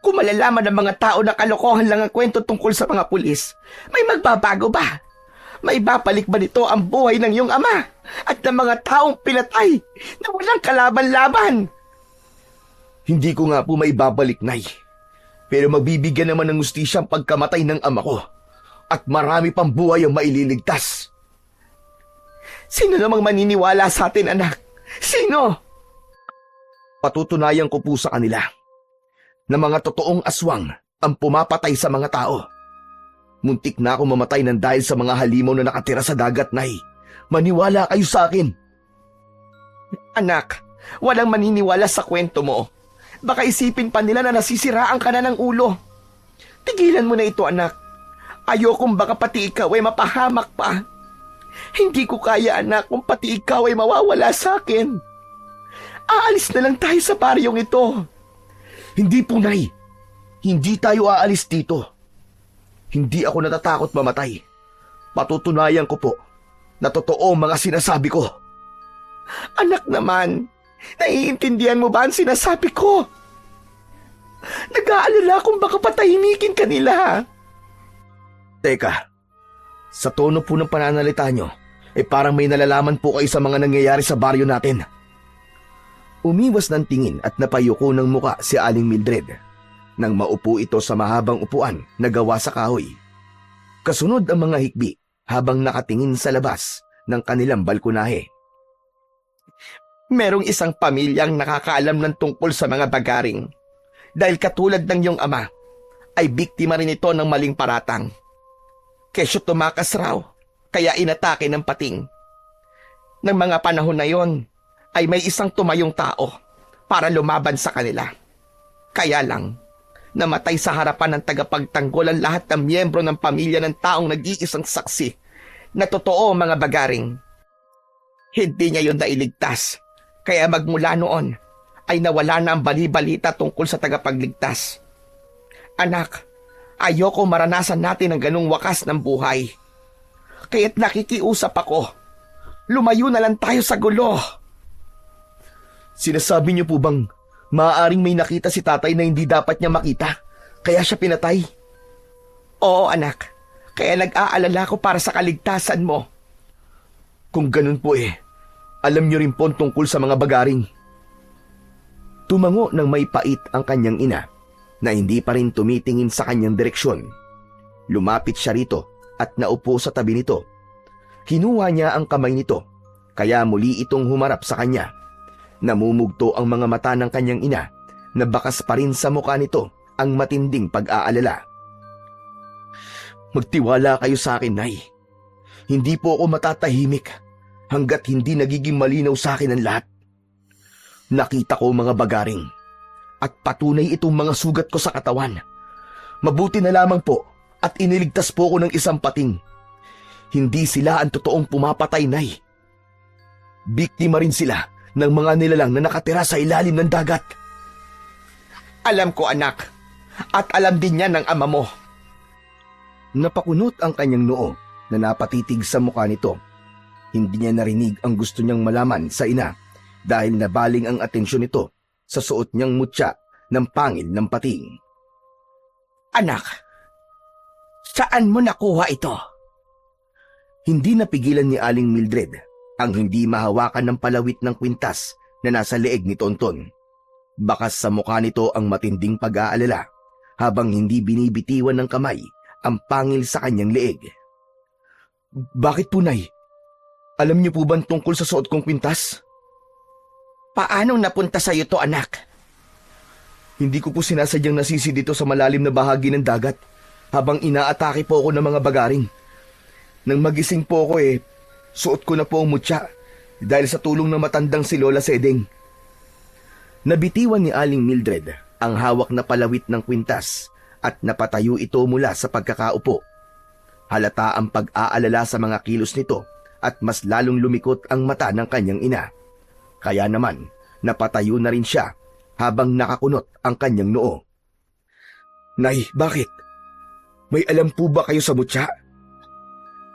Kung malalaman ng mga tao na kalokohan lang ang kwento tungkol sa mga pulis, may magbabago ba? May babalik ba nito ang buhay ng iyong ama at ng mga taong pinatay na walang kalaban-laban? Hindi ko nga po may babalik, Nay. Pero magbibigyan naman ng hustisya ang pagkamatay ng ama ko. At marami pang buhay ang maililigtas. Sino namang maniniwala sa atin, anak? Sino? Patutunayan ko po sa kanila na mga totoong aswang ang pumapatay sa mga tao. Muntik na ako mamatay ng dahil sa mga halimaw na nakatira sa dagat, Nay. Maniwala kayo sa akin. Anak, walang maniniwala sa kwento mo. Baka isipin pa nila na nasisiraan ka na ng ulo. Tigilan mo na ito, anak. Ayokong baka pati ikaw ay mapahamak pa. Hindi ko kaya, anak, kung pati ikaw ay mawawala sa akin. Aalis na lang tayo sa baryong ito. Hindi po, Nay. Hindi tayo aalis dito. Hindi ako natatakot mamatay. Patutunayan ko po na totoo ang mga sinasabi ko. Anak naman, Naiintindihan mo ba ang sinasabi ko? Nag-aalala kung baka patahimikin ka nila. Teka, sa tono po ng pananalita nyo, parang may nalalaman po kayo sa mga nangyayari sa baryo natin. Umiwas ng tingin at napayuko ng muka si Aling Mildred nang maupo ito sa mahabang upuan na gawa sa kahoy. Kasunod ang mga hikbi habang nakatingin sa labas ng kanilang balkonahe. Merong isang pamilyang nakakaalam ng tungkol sa mga bagaring. Dahil katulad ng iyong ama, ay biktima rin ito ng maling paratang. Kesyo tumakas raw, kaya inatake ng pating. Nang mga panahon na yon, ay may isang tumayong tao para lumaban sa kanila. Kaya lang, namatay sa harapan ng tagapagtanggol ang lahat ng miyembro ng pamilya ng taong nag-iisang saksi na totoo mga bagaring. Hindi niya yun nailigtas, kaya magmula noon ay nawala na ang bali-balita tungkol sa tagapagligtas. Anak, ayoko maranasan natin ang ganung wakas ng buhay. Kaya't nakikiusap ako, lumayo na lang tayo sa gulo. Sinasabi niyo po bang maaaring may nakita si tatay na hindi dapat niya makita, kaya siya pinatay? Oo anak, kaya nag-aalala ko para sa kaligtasan mo. Kung ganun po alam niyo rin po tungkol sa mga bagaring. Tumango ng may pait ang kanyang ina na hindi pa rin tumitingin sa kanyang direksyon. Lumapit siya rito at naupo sa tabi nito. Kinuha niya ang kamay nito, kaya muli itong humarap sa kanya. Namumugto ang mga mata ng kanyang ina na bakas pa rin sa mukha nito ang matinding pag-aalala. Magtiwala kayo sa akin, Nay. Hindi po ako matatahimik hanggat hindi nagiging malinaw sa akin ang lahat. Nakita ko mga bagaring at patunay itong mga sugat ko sa katawan. Mabuti na lamang po at iniligtas po ko ng isang pating. Hindi sila ang totoong pumapatay, Nay. Biktima rin sila ng mga nilalang na nakatira sa ilalim ng dagat. Alam ko anak, at alam din yan ng ama mo. Napakunot ang kanyang noo na napatitig sa mukha nito. Hindi niya narinig ang gusto niyang malaman sa ina dahil nabaling ang atensyon nito sa suot niyang mutya ng pangil ng pating. Anak, saan mo nakuha ito? Hindi napigilan ni Aling Mildred ang hindi mahawakan ng palawit ng kwintas na nasa leeg ni Tonton. Bakas sa mukha nito ang matinding pag-aalala habang hindi binibitiwan ng kamay ang pangil sa kanyang leeg. Bakit po, Nay? Alam niyo po ba tungkol sa suot kong kwintas? Paano napunta sa iyo to anak? Hindi ko po sinasadyang nasisi dito sa malalim na bahagi ng dagat habang inaatake po ako ng mga bagaring. Nang magising po ako suot ko na po ang mutya dahil sa tulong ng matandang si Lola Sedeng. Nabitiwan ni Aling Mildred ang hawak na palawit ng kwintas at napatayo ito mula sa pagkakaupo. Halata ang pag-aalala sa mga kilos nito at mas lalong lumikot ang mata ng kanyang ina. Kaya naman, napatayo na rin siya habang nakakunot ang kanyang noo. Nay, bakit? May alam po ba kayo sa mutya?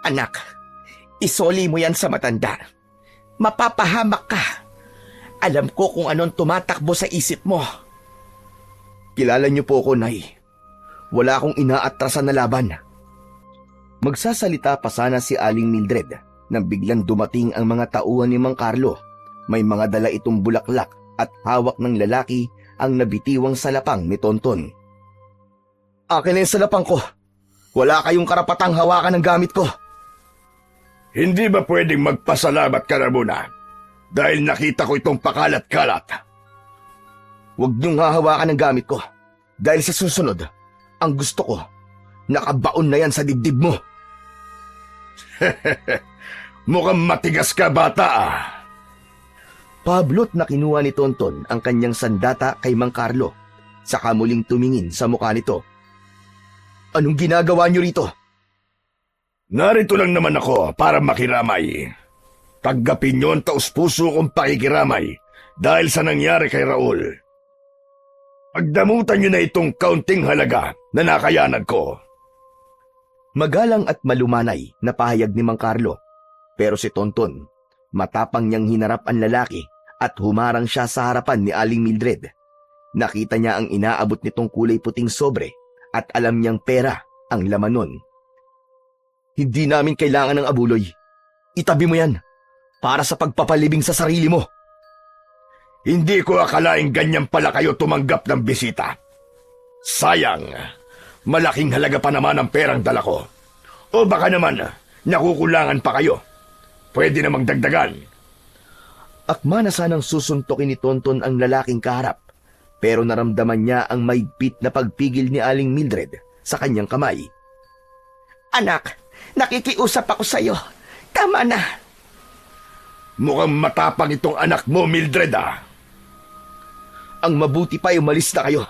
Anak, isoli mo yan sa matanda. Mapapahamak ka. Alam ko kung anong tumatakbo sa isip mo. Kilala niyo po ako, Nay. Wala akong inaatrasan na laban. Magsasalita pa sana si Aling Mildred nang biglang dumating ang mga tauhan ni Mang Carlo. May mga dala itong bulaklak at hawak ng lalaki ang nabitiwang salapang ni Tonton. Akin na yung salapang ko. Wala kayong karapatang hawakan ng gamit ko. Hindi ba pwedeng magpasalamat ka na muna? Dahil nakita ko itong pakalat-kalat. Huwag niyong hahawakan ng gamit ko. Dahil sa susunod, ang gusto ko, nakabaon na yan sa dibdib mo. Mukhang matigas ka, bata. Pablot na kinuha ni Tonton ang kanyang sandata kay Mang Carlo, saka muling tumingin sa mukha nito. Anong ginagawa niyo rito? Narito lang naman ako para makiramay. Tanggapin niyo ang taus-puso kong pakikiramay dahil sa nangyari kay Raul. Pagdamutan niyo na itong kaunting halaga na nakayanan ko. Magalang at malumanay na pahayag ni Mang Carlo, pero si Tonton, matapang niyang hinarap ang lalaki at humarang siya sa harapan ni Aling Mildred. Nakita niya ang inaabot nitong kulay puting sobre at alam niyang pera ang laman nun. Hindi namin kailangan ng abuloy. Itabi mo yan para sa pagpapalibing sa sarili mo. Hindi ko akalaing ganyan pala kayo tumanggap ng bisita. Sayang, malaking halaga pa naman ang perang dala ko. O baka naman, nakukulangan pa kayo. Pwede namang dagdagan. Akma na sanang susuntokin ni Tonton ang lalaking kaharap, pero naramdaman niya ang maigpit na pagpigil ni Aling Mildred sa kanyang kamay. Anak, nakikiusap ako sa'yo. Tama na. Mukhang matapang itong anak mo, Mildred ah. Ang mabuti pa ay umalis na kayo.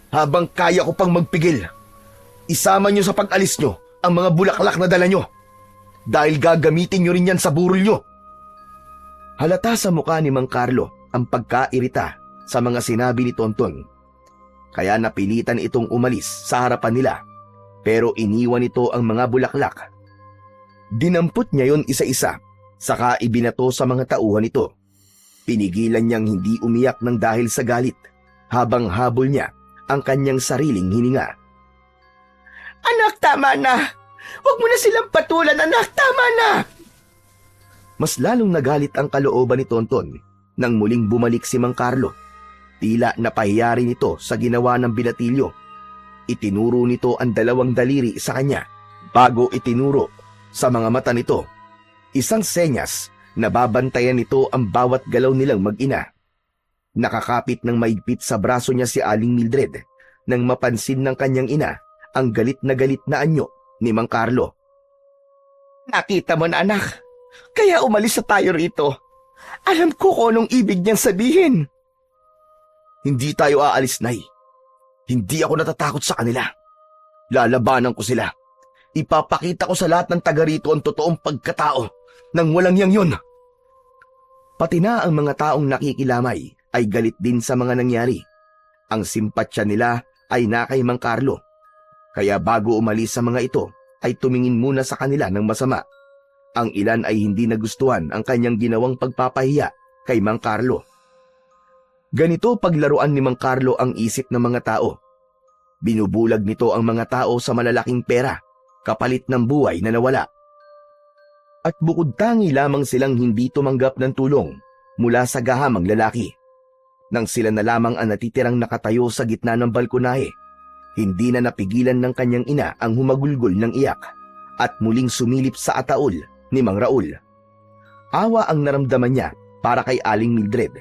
Habang kaya ko pang magpigil, isama niyo sa pag-alis niyo ang mga bulaklak na dala niyo. Dahil gagamitin niyo rin yan sa burol niyo. Halata sa mukha ni Mang Carlo ang pagkairita sa mga sinabi ni Tonton. Kaya napilitan itong umalis sa harapan nila, pero iniwan ito ang mga bulaklak. Dinampot niya yon isa-isa, saka ibinato sa mga tauhan ito. Pinigilan niyang hindi umiyak ng dahil sa galit, habang habol niya ang kanyang sariling hininga. Anak, tama na. Huwag mo na silang patulan, anak. Tama na. Mas lalong nagalit ang kalooban ni Tonton nang muling bumalik si Mang Carlo. Tila napahiya rin ito sa ginawa ng binatilyo. Itinuro nito ang dalawang daliri sa kanya bago itinuro sa mga mata nito. Isang senyas na babantayan nito ang bawat galaw nilang mag-ina. Nakakapit ng maigpit sa braso niya si Aling Mildred nang mapansin ng kanyang ina ang galit na anyo ni Mang Carlo. Nakita mo na, anak. Kaya umalis na tayo rito. Alam ko kung anong ibig niyang sabihin. Hindi tayo aalis, Nay. Hindi ako natatakot sa kanila. Lalabanan ko sila. Ipapakita ko sa lahat ng taga rito ang totoong pagkatao nang walang yang yun. Pati na ang mga taong nakikilamay ay galit din sa mga nangyari. Ang simpatsya nila ay na kay Mang Carlo. Kaya bago umalis sa mga ito, ay tumingin muna sa kanila ng masama. Ang ilan ay hindi nagustuhan ang kanyang ginawang pagpapahiya kay Mang Carlo. Ganito paglaruan ni Mang Carlo ang isip ng mga tao. Binubulag nito ang mga tao sa malalaking pera, kapalit ng buhay na nawala. At bukod tangi lamang silang hindi tumanggap ng tulong mula sa gahamang lalaki. Nang sila na lamang ang natitirang nakatayo sa gitna ng balkonahe, hindi na napigilan ng kanyang ina ang humagulgol ng iyak at muling sumilip sa ataol ni Mang Raul. Awa ang naramdaman niya para kay Aling Mildred,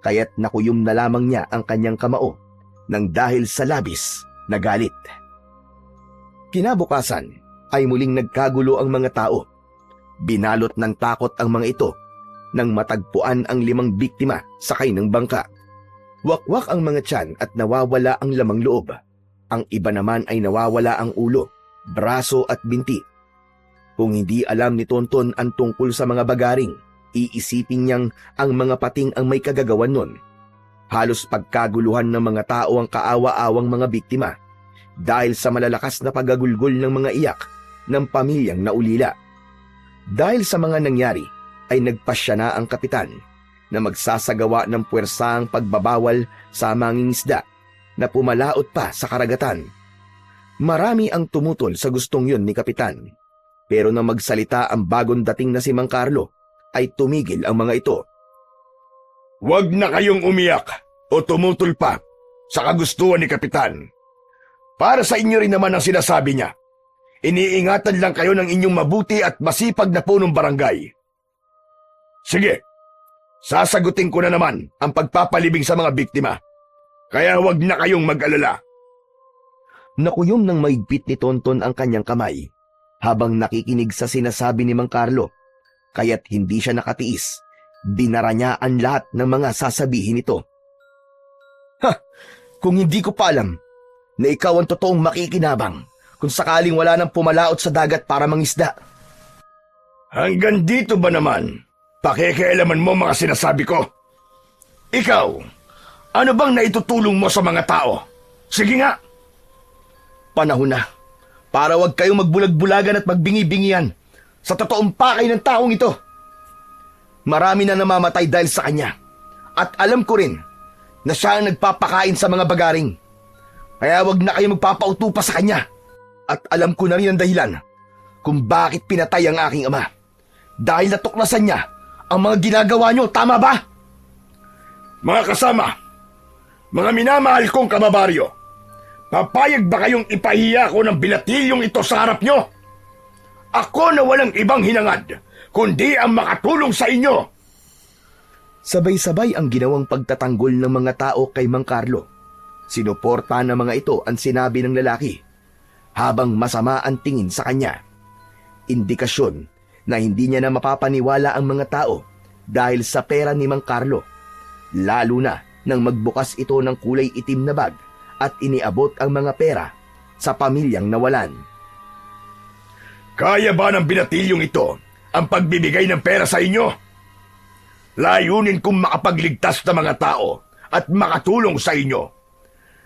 kaya't nakuyom na lamang niya ang kanyang kamao nang dahil sa labis na galit. Kinabukasan ay muling nagkagulo ang mga tao. Binalot ng takot ang mga ito nang matagpuan ang 5 biktima sakay ng bangka. Wakwak ang mga tiyan at nawawala ang lamang loob. Ang iba naman ay nawawala ang ulo, braso at binti. Kung hindi alam ni Tonton ang tungkol sa mga bagaring, iisipin niyang ang mga pating ang may kagagawan nun. Halos pagkaguluhan ng mga tao ang kaawa-awang mga biktima dahil sa malalakas na pagagulgol ng mga iyak ng pamilyang naulila. Dahil sa mga nangyari ay nagpasya na ang kapitan na magsasagawa ng puwersang pagbabawal sa mangingisda na pumalaot pa sa karagatan. Marami ang tumutol sa gustong yun ni kapitan, pero nang magsalita ang bagong dating na si Mang Carlo ay tumigil ang mga ito. Huwag na kayong umiyak o tumutol pa sa kagustuhan ni kapitan. Para sa inyo rin naman ang sinasabi niya. Iniingatan lang kayo ng inyong mabuti at masipag na punong barangay. Sige, sasagutin ko na naman ang pagpapalibing sa mga biktima. Kaya huwag na kayong mag-alala. Nakuyom ng maigpit ni Tonton ang kanyang kamay habang nakikinig sa sinasabi ni Mang Carlo, kaya't hindi siya nakatiis. Dinara niya ang lahat ng mga sasabihin nito. Kung hindi ko pa alam na ikaw ang totoong makikinabang kung sakaling wala nang pumalaot sa dagat para mangisda. Hanggang dito ba naman? Pakikialaman mo mga sinasabi ko. Ikaw, ano bang naitutulong mo sa mga tao? Sige nga. Panahon na para wag kayong magbulag-bulagan at magbingi-bingian sa totoong pakay ng taong ito. Marami na namamatay dahil sa kanya. At alam ko rin na siya ang nagpapakain sa mga bagaring. Kaya wag na kayo magpapauto pa sa kanya. At alam ko na rin ang dahilan kung bakit pinatay ang aking ama. Dahil natuklasan niya ang mga ginagawa niyo, tama ba? Mga kasama, mga minamahal kong kababaryo, papayag ba kayong ipahiya ko ng binatilyong ito sa harap nyo? Ako na walang ibang hinangad, kundi ang makatulong sa inyo. Sabay-sabay ang ginawang pagtatanggol ng mga tao kay Mang Carlo. Sinuporta ng mga ito ang sinabi ng lalaki, habang masama ang tingin sa kanya. Indikasyon na hindi niya na mapapaniwala ang mga tao dahil sa pera ni Mang Carlo, lalo na nang magbukas ito ng kulay itim na bag at iniabot ang mga pera sa pamilyang nawalan. Kaya ba ng binatilyong ito ang pagbibigay ng pera sa inyo? Layunin kong makapagligtas ng mga tao at makatulong sa inyo.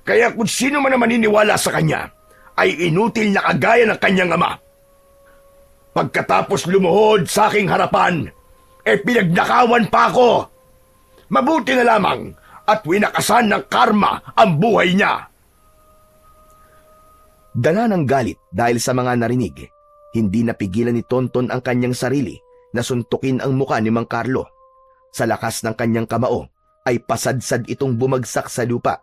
Kaya kung sino man ang maniniwala sa kanya, ay inutil na kagaya ng kanyang ama. Pagkatapos lumuhod sa aking harapan, pinagnakawan pa ako. Mabuti na lamang at winakasan ng karma ang buhay niya. Dala ng galit dahil sa mga narinig, hindi napigilan ni Tonton ang kanyang sarili na suntukin ang muka ni Mang Carlo. Sa lakas ng kanyang kamao ay pasadsad itong bumagsak sa lupa.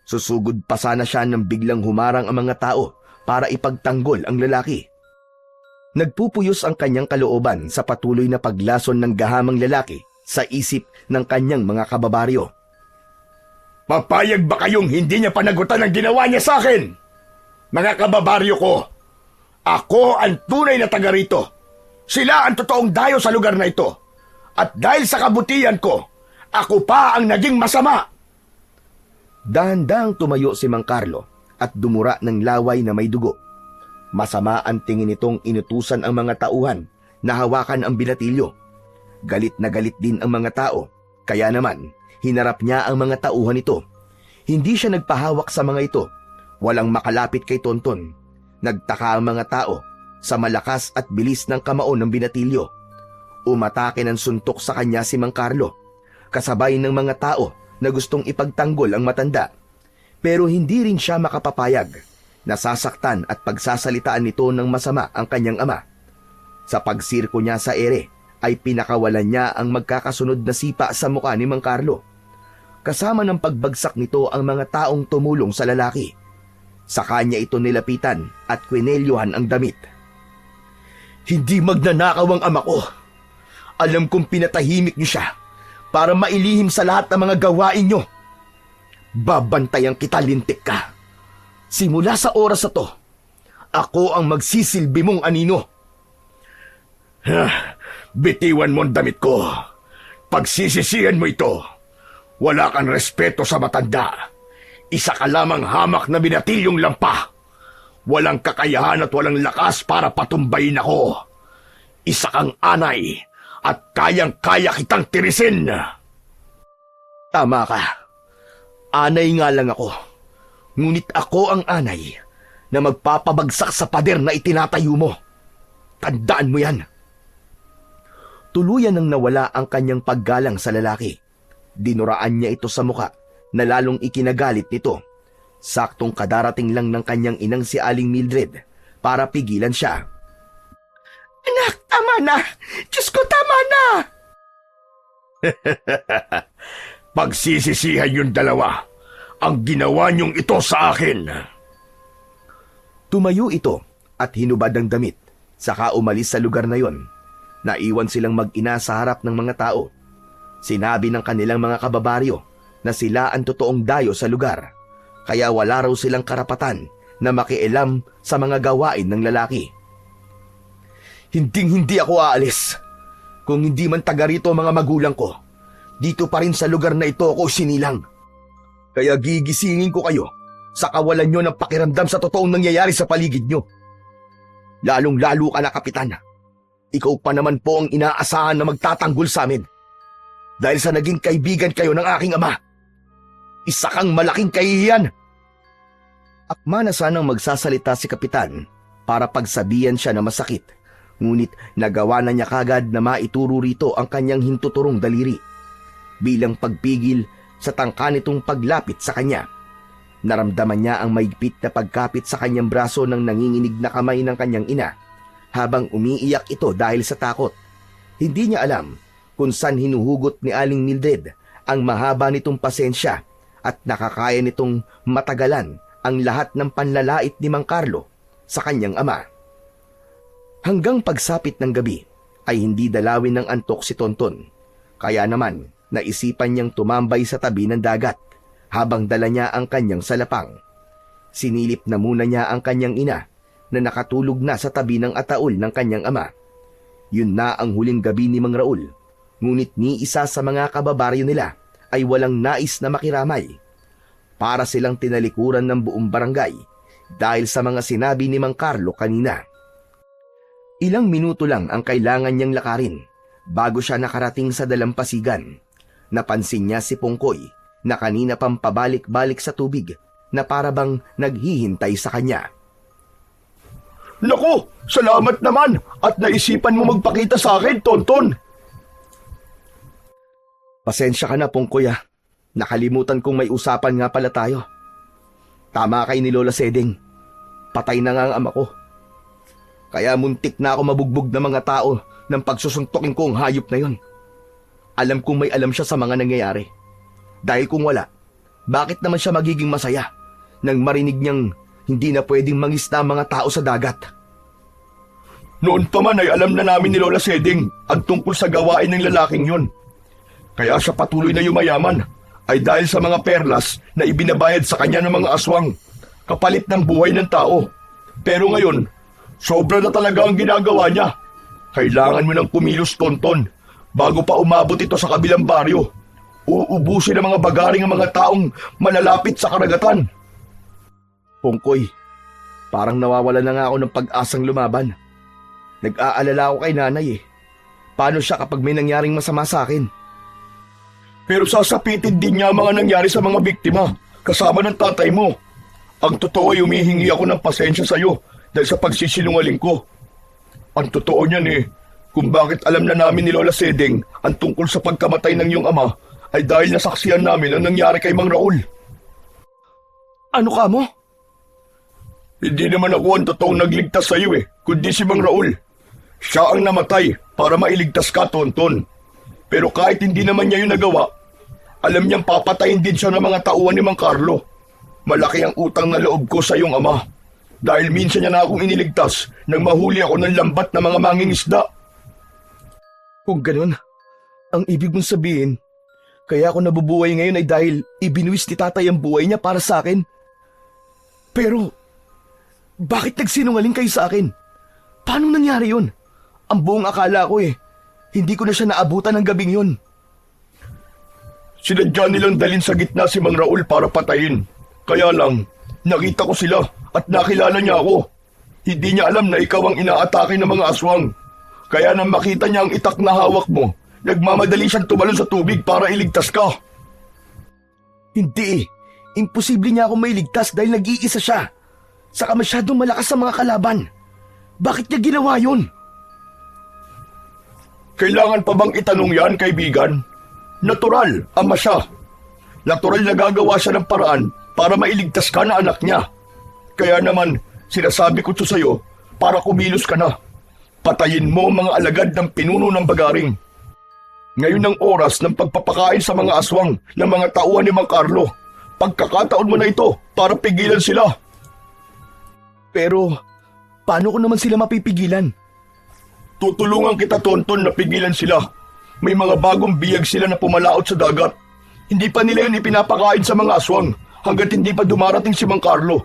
Susugod pa sana siya nang biglang humarang ang mga tao para ipagtanggol ang lalaki. Nagpupuyos ang kanyang kalooban sa patuloy na paglason ng gahamang lalaki sa isip ng kanyang mga kababaryo. Papayag ba kayong hindi niya panagutan ang ginawa niya sa akin? Mga kababaryo ko, ako ang tunay na taga rito. Sila ang totoong dayo sa lugar na ito. At dahil sa kabutihan ko, ako pa ang naging masama. Dahan-dahang tumayo si Mang Carlo at dumura ng laway na may dugo. Masama ang tingin nitong inutusan ang mga tauhan na hawakan ang binatilyo. Galit na galit din ang mga tao, kaya naman hinarap niya ang mga tauhan ito. Hindi siya nagpahawak sa mga ito. Walang makalapit kay Tonton. Nagtaka ang mga tao sa malakas at bilis ng kamao ng binatilyo. Umatake ng suntok sa kanya si Mang Carlo, kasabay ng mga tao na gustong ipagtanggol ang matanda. Pero hindi rin siya makapapayag. Nasasaktan at pagsasalitaan nito ng masama ang kanyang ama. Sa pagsirko niya sa ere, ay pinakawalan niya ang magkakasunod na sipa sa mukha ni Mang Carlo. Kasama ng pagbagsak nito ang mga taong tumulong sa lalaki. Sa kanya ito nilapitan at kwinelyuhan ang damit. Hindi magnanakaw ang ama ko. Alam kong pinatahimik niyo siya para mailihim sa lahat ng mga gawain niyo. Babantayan kita, lintik ka. Simula sa oras na to, ako ang magsisilbi mong anino. Bitiwan mo ang damit ko. Pagsisisihan mo ito. Wala kang respeto sa matanda. Isa ka lamang hamak na binatilyong lampa. Walang kakayahan at walang lakas para patumbayin ako. Isa kang anay at kayang-kaya kitang tirisin. Tama ka. Anay nga lang ako. Ngunit ako ang anay na magpapabagsak sa pader na itinatayo mo. Tandaan mo yan. Tuluyan nang nawala ang kanyang paggalang sa lalaki. Dinuraan niya ito sa muka na lalong ikinagalit nito. Saktong kadarating lang ng kanyang inang si Aling Mildred para pigilan siya. Anak, tama na! Diyos ko, tama na! Pagsisisihan yung dalawa ang ginawa niyong ito sa akin. Tumayo ito at hinubad ang damit, saka umalis sa lugar na yon. Naiwan silang mag-ina sa harap ng mga tao. Sinabi ng kanilang mga kababaryo na sila ang totoong dayo sa lugar, kaya wala raw silang karapatan na makialam sa mga gawain ng lalaki. Hinding-hindi ako aalis. Kung hindi man taga rito ang mga magulang ko, dito pa rin sa lugar na ito ako sinilang. Kaya gigisingin ko kayo sa kawalan nyo ng pakiramdam sa totoong nangyayari sa paligid nyo. Lalong-lalo ka na, Kapitan. Ikaw pa naman po ang inaasahan na magtatanggol sa amin. Dahil sa naging kaibigan kayo ng aking ama. Isa kang malaking kahihiyan. Akma na sanang magsasalita si Kapitan para pagsabihan siya na masakit. Ngunit nagawa na niya kagad na maituro rito ang kanyang hintuturong daliri bilang pagpigil sa tangka nitong paglapit sa kanya. Naramdaman niya ang maigpit na pagkapit sa kanyang braso ng nanginginig na kamay ng kanyang ina habang umiiyak ito dahil sa takot. Hindi niya alam kung saan hinuhugot ni Aling Mildred ang mahaba nitong pasensya at nakakaya nitong matagalan ang lahat ng panlalait ni Mang Carlo sa kanyang ama. Hanggang pagsapit ng gabi ay hindi dalawin ng antok si Tonton. Kaya naman naisipan niyang tumambay sa tabi ng dagat habang dala niya ang kanyang salapang. Sinilip na muna niya ang kanyang ina na nakatulog na sa tabi ng ataol ng kanyang ama. Yun na ang huling gabi ni Mang Raul, ngunit ni isa sa mga kababaryo nila ay walang nais na makiramay. Para silang tinalikuran ng buong barangay dahil sa mga sinabi ni Mang Carlo kanina. Ilang minuto lang ang kailangan niyang lakarin bago siya nakarating sa dalampasigan. Napansin niya si Pongkoy na kanina pang pabalik-balik sa tubig na parabang naghihintay sa kanya. Naku, salamat naman at naisipan mo magpakita sa akin, Tonton. Pasensya ka na, Pongkoy. Nakalimutan kong may usapan nga pala tayo. Tama kay ni Lola Seding. Patay na nga ang ama ko. Kaya muntik na ako mabugbog ng mga tao ng pagsusuntokin ko ang hayop na yon. Alam kong may alam siya sa mga nangyayari. Dahil kung wala, bakit naman siya magiging masaya nang marinig niyang hindi na pwedeng mangisda ang mga tao sa dagat? Noon pa man ay alam na namin ni Lola Seding ang tungkol sa gawain ng lalaking yon. Kaya siya patuloy na yumayaman ay dahil sa mga perlas na ibinabayad sa kanya ng mga aswang, kapalit ng buhay ng tao. Pero ngayon, sobra na talaga ang ginagawa niya. Kailangan mo ng kumilos, Tonton, bago pa umabot ito sa kabilang baryo. Uubusin ng mga bagaring ang mga taong malalapit sa karagatan. Pongkoy, parang nawawala na nga ako ng pag-asang lumaban. Nag-aalala ako kay nanay Paano siya kapag may nangyaring masama sa akin? Pero sasapitin din niya ang mga nangyari sa mga biktima, kasama ng tatay mo. Ang totoo ay humihingi ako ng pasensya sa iyo dahil sa pagsisinungaling ko. Ang totoo niyan kung bakit alam na namin ni Lola Seding ang tungkol sa pagkamatay ng iyong ama ay dahil nasaksihan namin ang nangyari kay Mang Raul. Ano ka mo? Hindi naman ako ang totoong nagligtas sa iyo kundi si Mang Raul. Siya ang namatay para mailigtas ka, Tonton. Pero kahit hindi naman niya yung nagawa, alam niyang papatayin din siya ng mga tauhan ni Mang Carlo. Malaki ang utang na loob ko sa iyong ama. Dahil minsan niya na akong iniligtas nang mahuli ako ng lambat na mga mangingisda. Kung ganun, ang ibig mong sabihin, kaya ako nabubuhay ngayon ay dahil ibinuwis ni tatay ang buhay niya para sa akin. Pero, bakit nagsinungaling kayo sa akin? Paano nangyari yun? Ang buong akala ko hindi ko na siya naabutan ng gabing yun. Sinadya nilang dalhin sa gitna si Mang Raul para patayin. Kaya lang, nakita ko sila at nakilala niya ako. Hindi niya alam na ikaw ang inaatake ng mga aswang. Kaya nang makita niya ang itak na hawak mo, nagmamadali siyang tumalon sa tubig para iligtas ka. Hindi Imposible niya akong mailigtas dahil nag-iisa siya. Saka masyadong malakas sa mga kalaban. Bakit niya ginawa yun? Kailangan pa bang itanong yan, kaibigan? Natural, ama siya. Natural na gagawa siya ng paraan para mailigtas ka na anak niya. Kaya naman, sinasabi ko ito sa'yo para kumilos ka na. Patayin mo ang mga alagad ng pinuno ng bagaring. Ngayon ang oras ng pagpapakain sa mga aswang ng mga tauhan ni Mang Carlo. Pagkakataon mo na ito para pigilan sila. Pero, paano ko naman sila mapipigilan? Tutulungan kita, Tonton, na pigilan sila. May mga bagong biyag sila na pumalaot sa dagat. Hindi pa nila yun ipinapakain sa mga aswang hanggat hindi pa dumarating si Mang Carlo.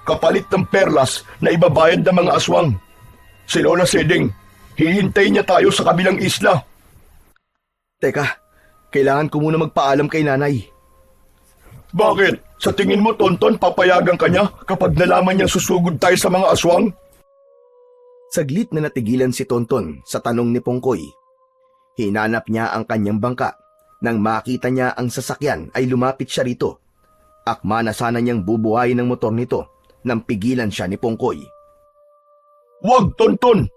Kapalit ng perlas na ibabayad ng mga aswang. Si Lola Seding, hihintayin niya tayo sa kabilang isla. Teka, kailangan ko muna magpaalam kay nanay. Bakit? Sa tingin mo, Tonton, papayagan ka niya kapag nalaman niyang susugod tayo sa mga aswang? Saglit na natigilan si Tonton sa tanong ni Pongkoy. Hinanap niya ang kanyang bangka. Nang makita niya ang sasakyan ay lumapit siya rito. Akma na sana niyang bubuhayin ng motor nito nang pigilan siya ni Pongkoy. Wag, Tonton!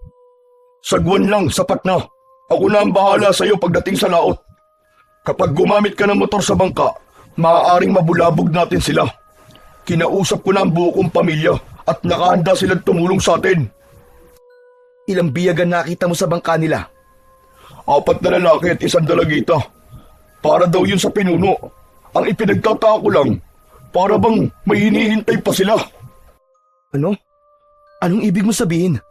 Sagwan lang, sapat na. Ako na ang bahala sa iyo pagdating sa laot. Kapag gumamit ka ng motor sa bangka, maaaring mabulabog natin sila. Kinausap ko na ang buo kong pamilya at nakahanda silang tumulong sa atin. Ilang biyagan nakita mo sa bangka nila? 4 na lalaki at 1 dalagita. Para daw yun sa pinuno. Ang ipinagtataka ko lang, para bang may hinihintay pa sila. Ano? Anong ibig mo sabihin?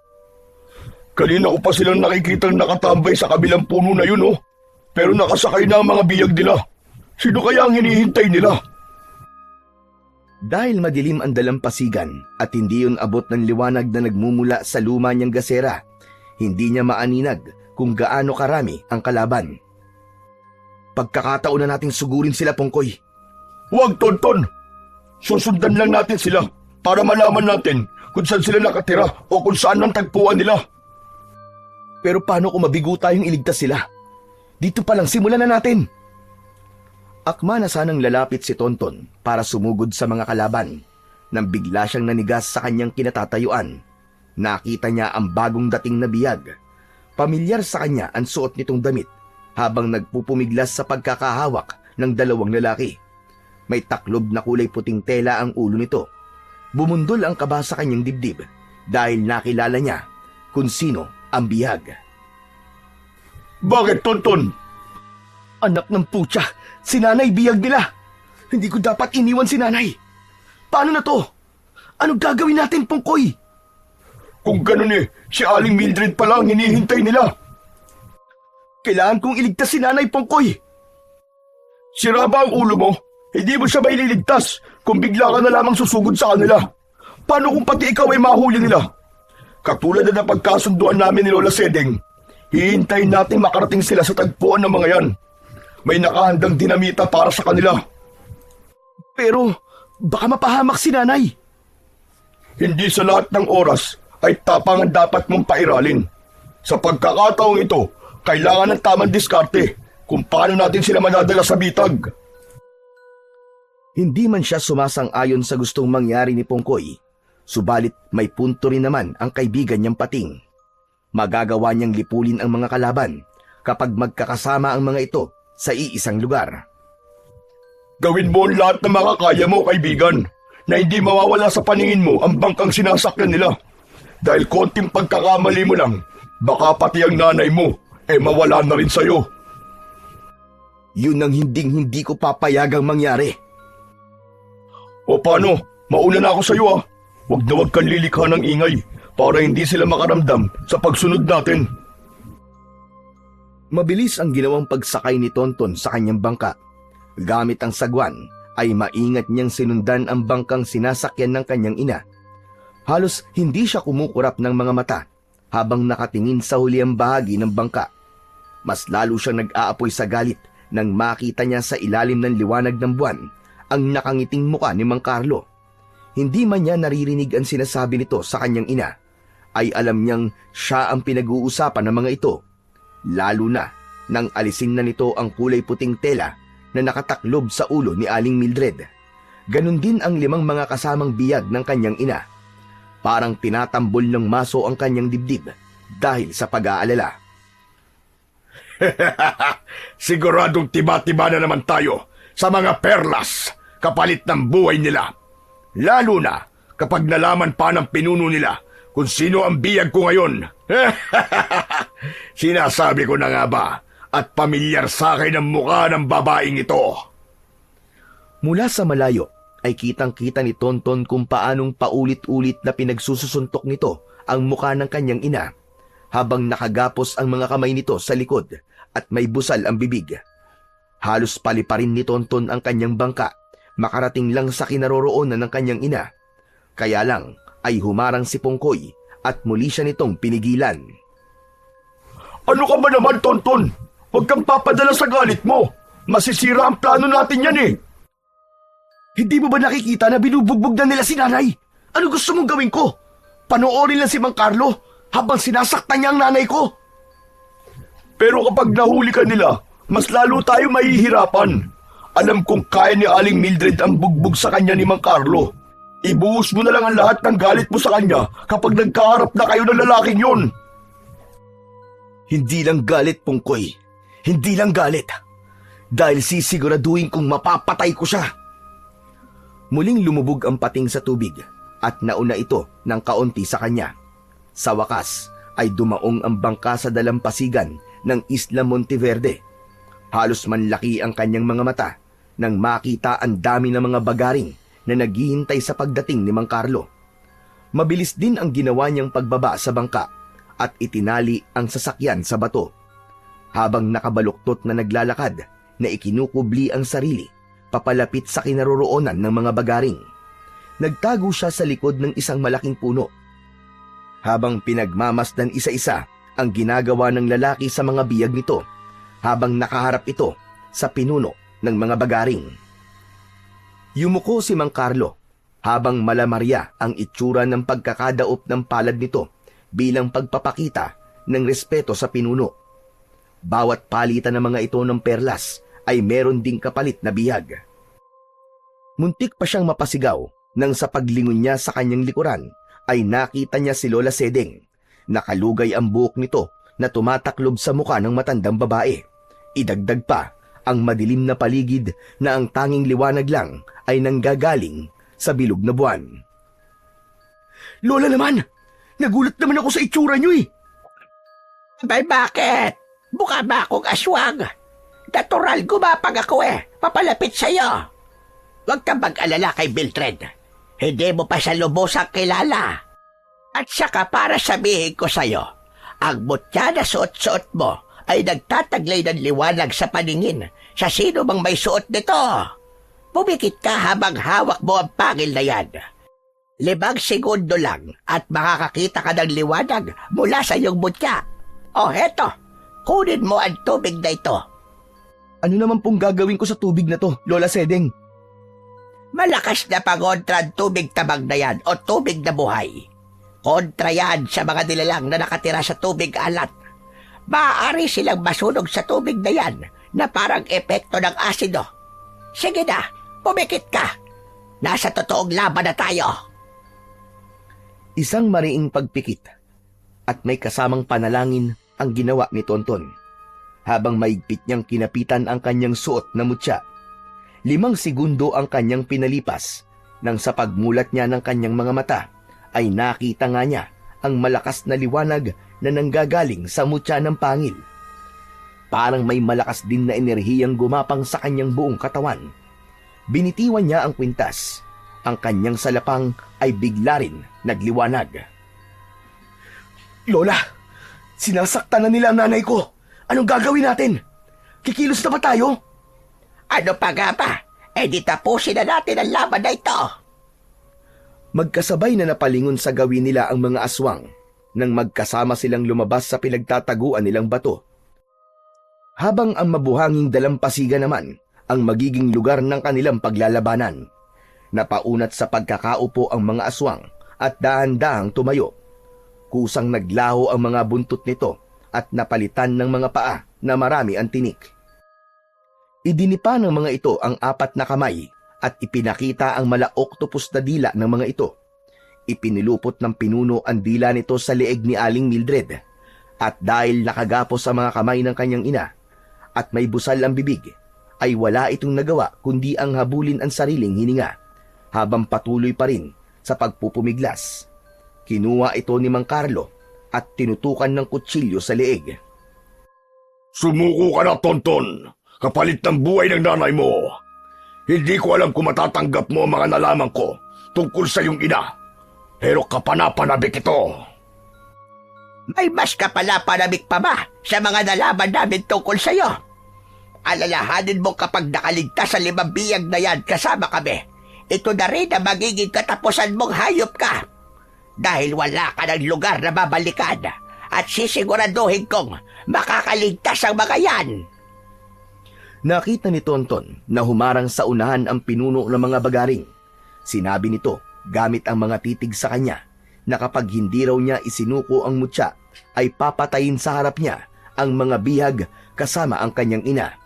Kanina ko pa silang nakikitang nakatambay sa kabilang puno na yun, oh. Pero nakasakay na ang mga biyag nila. Sino kaya ang hinihintay nila? Dahil madilim ang dalampasigan at hindi yun abot ng liwanag na nagmumula sa luma niyang gasera, hindi niya maaninag kung gaano karami ang kalaban. Pagkakataon na nating sugurin sila, Pongkoy. Huwag, Tonton. Susundan lang natin sila para malaman natin kung saan sila nakatira o kung saan ang tagpuan nila. Pero paano kung mabigo tayong iligtas sila? Dito pa lang, simulan na natin. Akma na sanang lalapit si Tonton para sumugod sa mga kalaban nang bigla siyang nanigas sa kanyang kinatatayuan. Nakita niya ang bagong dating na biyag. Pamilyar sa kanya ang suot nitong damit habang nagpupumiglas sa pagkakahawak ng 2 lalaki. May taklob na kulay puting tela ang ulo nito. Bumundol ang kaba sa kanyang dibdib dahil nakilala niya kung sino ang biyag. Bakit, Tonton? Anak ng putya, si nanay biyag nila. Hindi ko dapat iniwan si nanay. Paano na to? Anong gagawin natin, Pongkoy? Kung ganun si Aling Mildred pa lang hinihintay nila. Kailangan kong iligtas si nanay, Pongkoy. Sira ba ang ulo mo? Hindi mo siya maililigtas kung bigla ka na lamang susugod sa kanila. Paano kung pati ikaw ay mahuli nila? Katulad na pagkasunduan namin ni Lola Sedeng, hihintayin natin makarating sila sa tagpuan ng mga yan. May nakahandang dinamita para sa kanila. Pero baka mapahamak si nanay. Hindi sa lahat ng oras ay tapangan dapat mong pairalin. Sa pagkakataong ito, kailangan ng tamang diskarte kung paano natin sila madadala sa bitag. Hindi man siya sumasang-ayon sa gustong mangyari ni Pongkoy, subalit may punto rin naman ang kaibigan niyang Pating. Magagawa niyang lipulin ang mga kalaban kapag magkakasama ang mga ito sa iisang lugar. Gawin mo ang lahat na makakaya mo, kaibigan, na hindi mawawala sa paningin mo ang bangkang sinasakyan nila. Dahil konting pagkakamali mo lang, baka pati ang nanay mo mawala na rin sa'yo. Yun ang hindi ko papayagang mangyari. O paano? Mauna na ako sa'yo ah. Huwag na huwag kang lilikha ng ingay para hindi sila makaramdam sa pagsunod natin. Mabilis ang ginawang pagsakay ni Tonton sa kanyang bangka. Gamit ang sagwan ay maingat niyang sinundan ang bangkang sinasakyan ng kanyang ina. Halos hindi siya kumukurap ng mga mata habang nakatingin sa huliang bahagi ng bangka. Mas lalo siyang nag-aapoy sa galit nang makita niya sa ilalim ng liwanag ng buwan ang nakangiting muka ni Mang Carlo. Hindi man niya naririnig ang sinasabi nito sa kanyang ina, ay alam niyang siya ang pinag-uusapan ng mga ito, lalo na nang alisin na nito ang kulay puting tela na nakataklob sa ulo ni Aling Mildred. Ganon din ang 5 mga kasamang biyag ng kanyang ina. Parang tinatambol ng maso ang kanyang dibdib dahil sa pag-aalala. Siguradong tiba-tiba na naman tayo sa mga perlas kapalit ng buhay nila. Lalo na kapag nalaman pa ng pinuno nila kung sino ang biyag ko ngayon. Sinasabi ko na nga ba at pamilyar sa akin ang mukha ng babaeng ito. Mula sa malayo ay kitang-kita ni Tonton kung paanong paulit-ulit na pinagsususuntok nito ang mukha ng kanyang ina habang nakagapos ang mga kamay nito sa likod at may busal ang bibig. Halos paliparin ni Tonton ang kanyang bangka makarating lang sa kinaroroonan ng kanyang ina. Kaya lang ay humarang si Pongkoy at muli siya nitong pinigilan. Ano ka ba naman, Tonton? Huwag kang papadala sa galit mo. Masisira ang plano natin yan eh. Hindi mo ba nakikita na binubugbog na nila si nanay? Ano gusto mong gawin ko? Panoorin lang si Mang Carlo habang sinasaktan niya ang nanay ko. Pero kapag nahuli ka nila, mas lalo tayo mahihirapan. Alam kong kaya ni Aling Mildred ang bugbog sa kanya ni Mang Carlo. Ibuhos mo na lang ang lahat ng galit mo sa kanya kapag nagkaharap na kayo ng lalaking yun. Hindi lang galit, Pungkoy. Hindi lang galit. Dahil sisiguraduhin kong mapapatay ko siya. Muling lumubog ang pating sa tubig at nauna ito ng kaunti sa kanya. Sa wakas ay dumaong ang bangka sa dalampasigan ng Isla Monteverde. Halos manlaki ang kanyang mga mata nang makita ang dami ng mga bagaring na naghihintay sa pagdating ni Mang Carlo. Mabilis din ang ginawa niyang pagbaba sa bangka at itinali ang sasakyan sa bato. Habang nakabaluktot na naglalakad na ikinukubli ang sarili papalapit sa kinaroroonan ng mga bagaring. Nagtago siya sa likod ng isang malaking puno. Habang pinagmamasdan isa-isa ang ginagawa ng lalaki sa mga biyag nito, habang nakaharap ito sa pinuno ng mga bagaring. Yumuko si Mang Carlo habang malamarya ang itsura ng pagkakadaop ng palad nito bilang pagpapakita ng respeto sa pinuno. Bawat palitan ng mga ito ng perlas ay meron ding kapalit na bihag. Muntik pa siyang mapasigaw nang sa paglingon niya sa kanyang likuran ay nakita niya si Lola Sedeng. Nakalugay ang buhok nito na tumataklob sa muka ng matandang babae. Idagdag pa ang madilim na paligid na ang tanging liwanag lang ay nanggagaling sa bilog na buwan. Lola naman! Nagulat naman ako sa itsura niyo eh! Bay, bakit? Mukha ba akong aswang? Natural gumapang ako papalapit sa'yo. Huwag kang mag-alala kay Mildred. Hindi mo pa siya lubosang kilala. At saka para sabihin ko sa'yo, ang mutya na suot-suot mo ay nagtataglay ng liwanag sa paningin sa sino bang may suot nito. Pumikit ka habang hawak mo ang pangil na yan. 5 segundo lang at makakakita ka ng liwanag mula sa iyong mutya. O heto, kunin mo ang tubig na ito. Ano naman pong gagawin ko sa tubig na to, Lola Sedeng? Malakas na pangontra ang tubig tabang na yan o tubig na buhay. Kontra yan sa mga nilalang na nakatira sa tubig alat. Maaari silang masunog sa tubig na yan na parang epekto ng asido. Sige na, pumikit ka. Nasa totoong laban na tayo. Isang mariing pagpikit at may kasamang panalangin ang ginawa ni Tonton. Habang maigpit niyang kinapitan ang kanyang suot na mutya, 5 segundo ang kanyang pinalipas nang sa pagmulat niya ng kanyang mga mata ay nakita nga niya ang malakas na liwanag na nanggagaling sa mutya ng pangil. Parang may malakas din na enerhiyang gumapang sa kanyang buong katawan. Binitiwan niya ang kwintas. Ang kanyang salapang ay bigla rin nagliwanag. Lola! Sinasaktan na nila ang nanay ko! Anong gagawin natin? Kikilos na ba tayo? Ano pa nga ba? Di tapusin na natin ang laban na ito. Magkasabay na napalingon sa gawin nila ang mga aswang nang magkasama silang lumabas sa pinagtataguan nilang bato. Habang ang mabuhanging dalampasigan naman ang magiging lugar ng kanilang paglalabanan. Napaunat sa pagkakaupo ang mga aswang at dahan-dahang tumayo. Kusang naglaho ang mga buntot nito at napalitan ng mga paa na marami ang tinik. Idinipa ng mga ito ang 4 na kamay at ipinakita ang mala-octopus na dila ng mga ito. Ipinilupot ng pinuno ang dila nito sa leeg ni Aling Mildred at dahil nakagapos sa mga kamay ng kanyang ina at may busal ang bibig, ay wala itong nagawa kundi ang habulin ang sariling hininga habang patuloy pa rin sa pagpupumiglas. Kinuha ito ni Mang Carlo at tinutukan ng kutsilyo sa leeg. Sumuko ka na, Tonton. Kapalit ng buhay ng nanay mo. Hindi ko alam kung matatanggap mo ang mga nalaman ko tungkol sa iyong ina. Pero kapanapanabik ito. May mas kapalapanabik pa ba sa mga nalaman namin tungkol sa iyo? Alalahanin mo kapag nakaligtas sa 5 biyag na yan kasama kami. Ito na rin ang magiging katapusan mong hayop ka. Dahil wala ka ng lugar na babalikan at sisiguraduhin kong makakaligtas ang mga yan. Nakita ni Tonton na humarang sa unahan ang pinuno ng mga bagaring. Sinabi nito gamit ang mga titig sa kanya na kapag hindi raw niya isinuko ang mutya ay papatayin sa harap niya ang mga bihag kasama ang kanyang ina.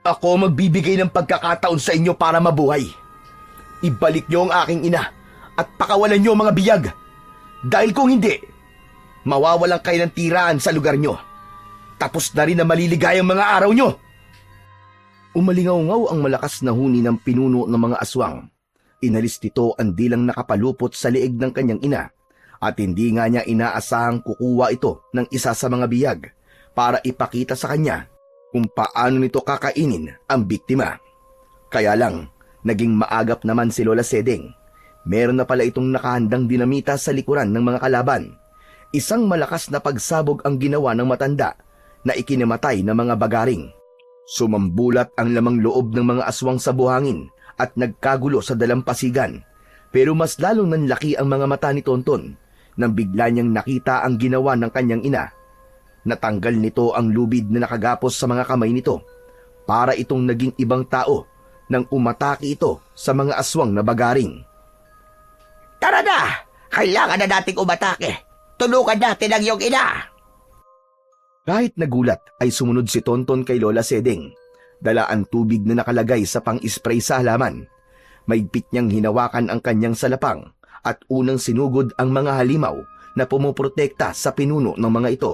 Ako magbibigay ng pagkakataon sa inyo para mabuhay. Ibalik niyo ang aking ina at pakawalan niyo ang mga biyag. Dahil kung hindi, mawawalan kayo ng tiraan sa lugar nyo. Tapos na rin na maliligayang mga araw nyo. Umalingaw-ngaw ang malakas na huni ng pinuno ng mga aswang. Inalis nito ang dilang nakapalupot sa liig ng kanyang ina at hindi nga niya inaasahang kukuha ito ng isa sa mga biyag para ipakita sa kanya kung paano nito kakainin ang biktima. Kaya lang, naging maagap naman si Lola Sedeng. Meron na pala itong nakahandang dinamita sa likuran ng mga kalaban. Isang malakas na pagsabog ang ginawa ng matanda na ikinamatay ng mga bagaring. Sumambulat ang lamang loob ng mga aswang sa buhangin at nagkagulo sa dalampasigan. Pero mas lalong nanlaki ang mga mata ni Tonton nang bigla niyang nakita ang ginawa ng kanyang ina. Natanggal nito ang lubid na nakagapos sa mga kamay nito para itong naging ibang tao nang umatake ito sa mga aswang na bagaring. Tara na! Kailangan na nating umatake. Tulungan natin ang iyong ina. Kahit nagulat ay sumunod si Tonton kay Lola Sedeng. Dala ang tubig na nakalagay sa pang-spray sa halaman. Maigpit niyang hinawakan ang kanyang salapang at unang sinugod ang mga halimaw na pumuprotekta sa pinuno ng mga ito.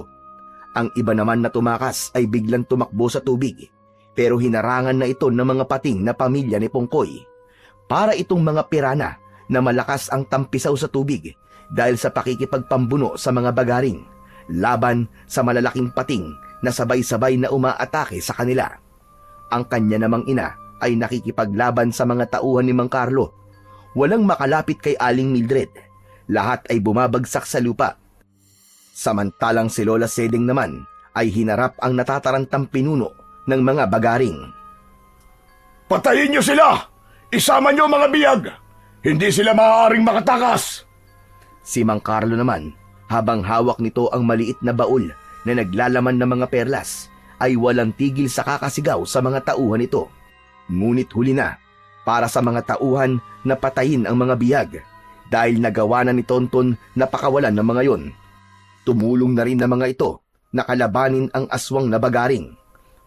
Ang iba naman na tumakas ay biglang tumakbo sa tubig, pero hinarangan na ito ng mga pating na pamilya ni Pongkoy. Para itong mga pirana na malakas ang tampisaw sa tubig dahil sa pakikipagpambuno sa mga bagaring, laban sa malalaking pating na sabay-sabay na umaatake sa kanila. Ang kanya namang ina ay nakikipaglaban sa mga tauhan ni Mang Carlo. Walang makalapit kay Aling Mildred. Lahat ay bumabagsak sa lupa. Samantalang si Lola Sedeng naman ay hinarap ang natatarantang pinuno ng mga bagaring. Patayin niyo sila! Isama niyo mga biyag! Hindi sila maaaring makatakas! Si Mang Carlo naman, habang hawak nito ang maliit na baul na naglalaman ng mga perlas, ay walang tigil sa kakasigaw sa mga tauhan nito. Ngunit huli na para sa mga tauhan na patayin ang mga biyag dahil nagawa na ni Tonton na pakawalan ng mga yon. Tumulong na rin ng mga ito na kalabanin ang aswang na bagaring.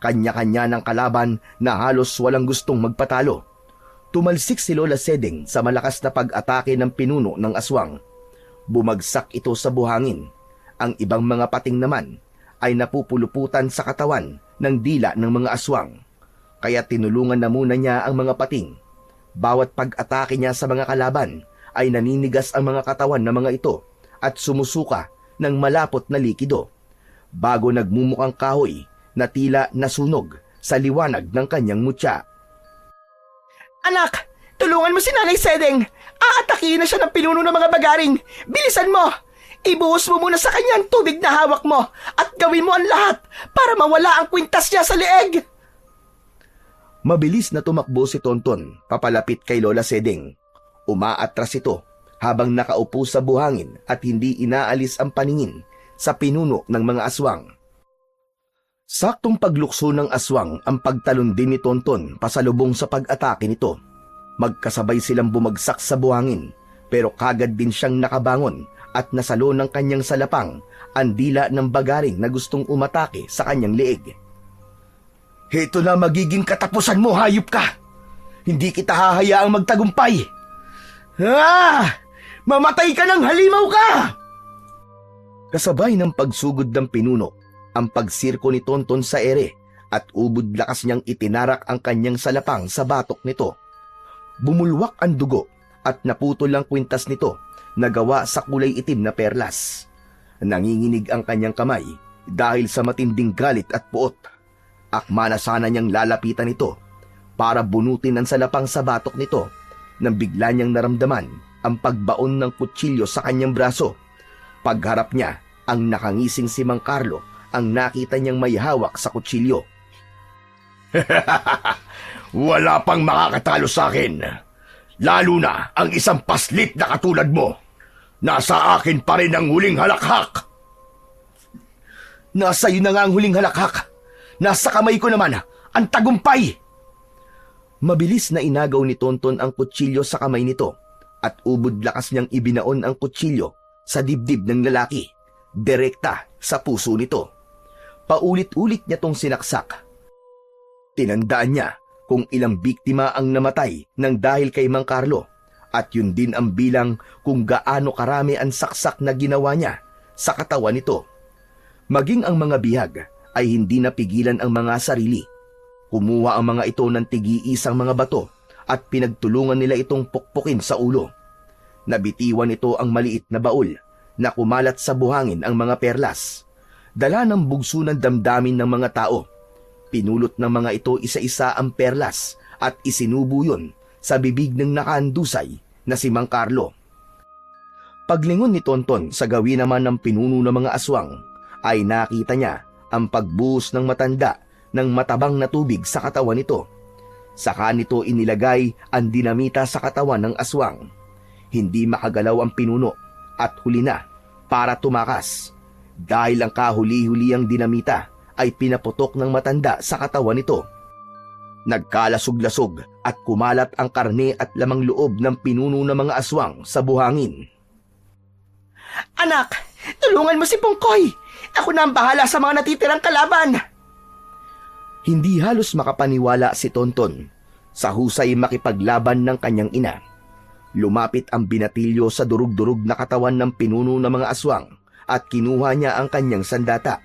Kanya-kanya ng kalaban na halos walang gustong magpatalo. Tumalsik si Lola Sedeng sa malakas na pag-atake ng pinuno ng aswang. Bumagsak ito sa buhangin. Ang ibang mga pating naman ay napupuluputan sa katawan ng dila ng mga aswang. Kaya tinulungan na muna niya ang mga pating. Bawat pag-atake niya sa mga kalaban ay naninigas ang mga katawan ng mga ito at sumusuka ng malapot na likido bago nagmumukhang kahoy na tila nasunog sa liwanag ng kanyang mutya. Anak, tulungan mo si Nanay Sedeng. Aatakihin na siya ng pinuno ng mga bagaring. Bilisan mo! Ibuhos mo muna sa kanya ang tubig na hawak mo at gawin mo ang lahat para mawala ang kwintas niya sa leeg. Mabilis na tumakbo si Tonton papalapit kay Lola Sedeng. Umaatras ito habang nakaupo sa buhangin at hindi inaalis ang paningin sa pinuno ng mga aswang. Saktong paglukso ng aswang ang pagtalon din ni Tonton pasalubong sa pag-atake nito. Magkasabay silang bumagsak sa buhangin pero kagad din siyang nakabangon at nasalo ng kanyang salapang ang dila ng bagaring na gustong umatake sa kanyang leeg. Ito na magiging katapusan mo, hayop ka! Hindi kita hahayaang magtagumpay! Mamatay ka ng halimaw ka! Kasabay ng pagsugod ng pinuno, ang pagsirko ni Tonton sa ere at ubod lakas niyang itinarak ang kanyang salapang sa batok nito. Bumulwak ang dugo at naputol ang kwintas nito na gawa sa kulay itim na perlas. Nanginginig ang kanyang kamay dahil sa matinding galit at puot. Akma na sana niyang lalapitan ito para bunutin ang salapang sa batok nito nang bigla niyang naramdaman ang pagbaon ng kutsilyo sa kanyang braso. Pagharap niya, ang nakangising si Mang Carlo ang nakita niyang may hawak sa kutsilyo. Wala pang makakatalo sa akin. Lalo na ang isang paslit na katulad mo. Nasa akin pa rin ang huling halakhak. Nasa iyo na nga ang huling halakhak. Nasa kamay ko naman ang tagumpay. Mabilis na inagaw ni Tonton ang kutsilyo sa kamay nito at ubod lakas niyang ibinaon ang kutsilyo sa dibdib ng lalaki, direkta sa puso nito. Paulit-ulit niya tong sinaksak. Tinandaan niya kung ilang biktima ang namatay ng dahil kay Mang Carlo at yun din ang bilang kung gaano karami ang saksak na ginawa niya sa katawan nito. Maging ang mga bihag ay hindi napigilan ang mga sarili. Kumuha ang mga ito ng tig-iisang mga bato at pinagtulungan nila itong pukpukin sa ulo. Nabitiwan ito ang maliit na baul na kumalat sa buhangin ang mga perlas. Dala ng bugso ng damdamin ng mga tao. Pinulot ng mga ito isa-isa ang perlas at isinubo yun sa bibig ng nakaandusay na si Mang Carlo. Paglingon ni Tonton sa gawin naman ng pinuno ng mga aswang, ay nakita niya ang pagbuhos ng matanda ng matabang na tubig sa katawan nito. Saka nito inilagay ang dinamita sa katawan ng aswang. Hindi makagalaw ang pinuno at huli na para tumakas. Dahil ang kahuli-huliang dinamita ay pinaputok ng matanda sa katawan nito. Nagkalasog-lasog at kumalat ang karne at lamang loob ng pinuno ng mga aswang sa buhangin. Anak, tulungan mo si Pungkoy! Ako na ang bahala sa mga natitirang kalaban! Hindi halos makapaniwala si Tonton sa husay makipaglaban ng kanyang ina. Lumapit ang binatilyo sa durug-durug na katawan ng pinuno ng mga aswang at kinuha niya ang kanyang sandata.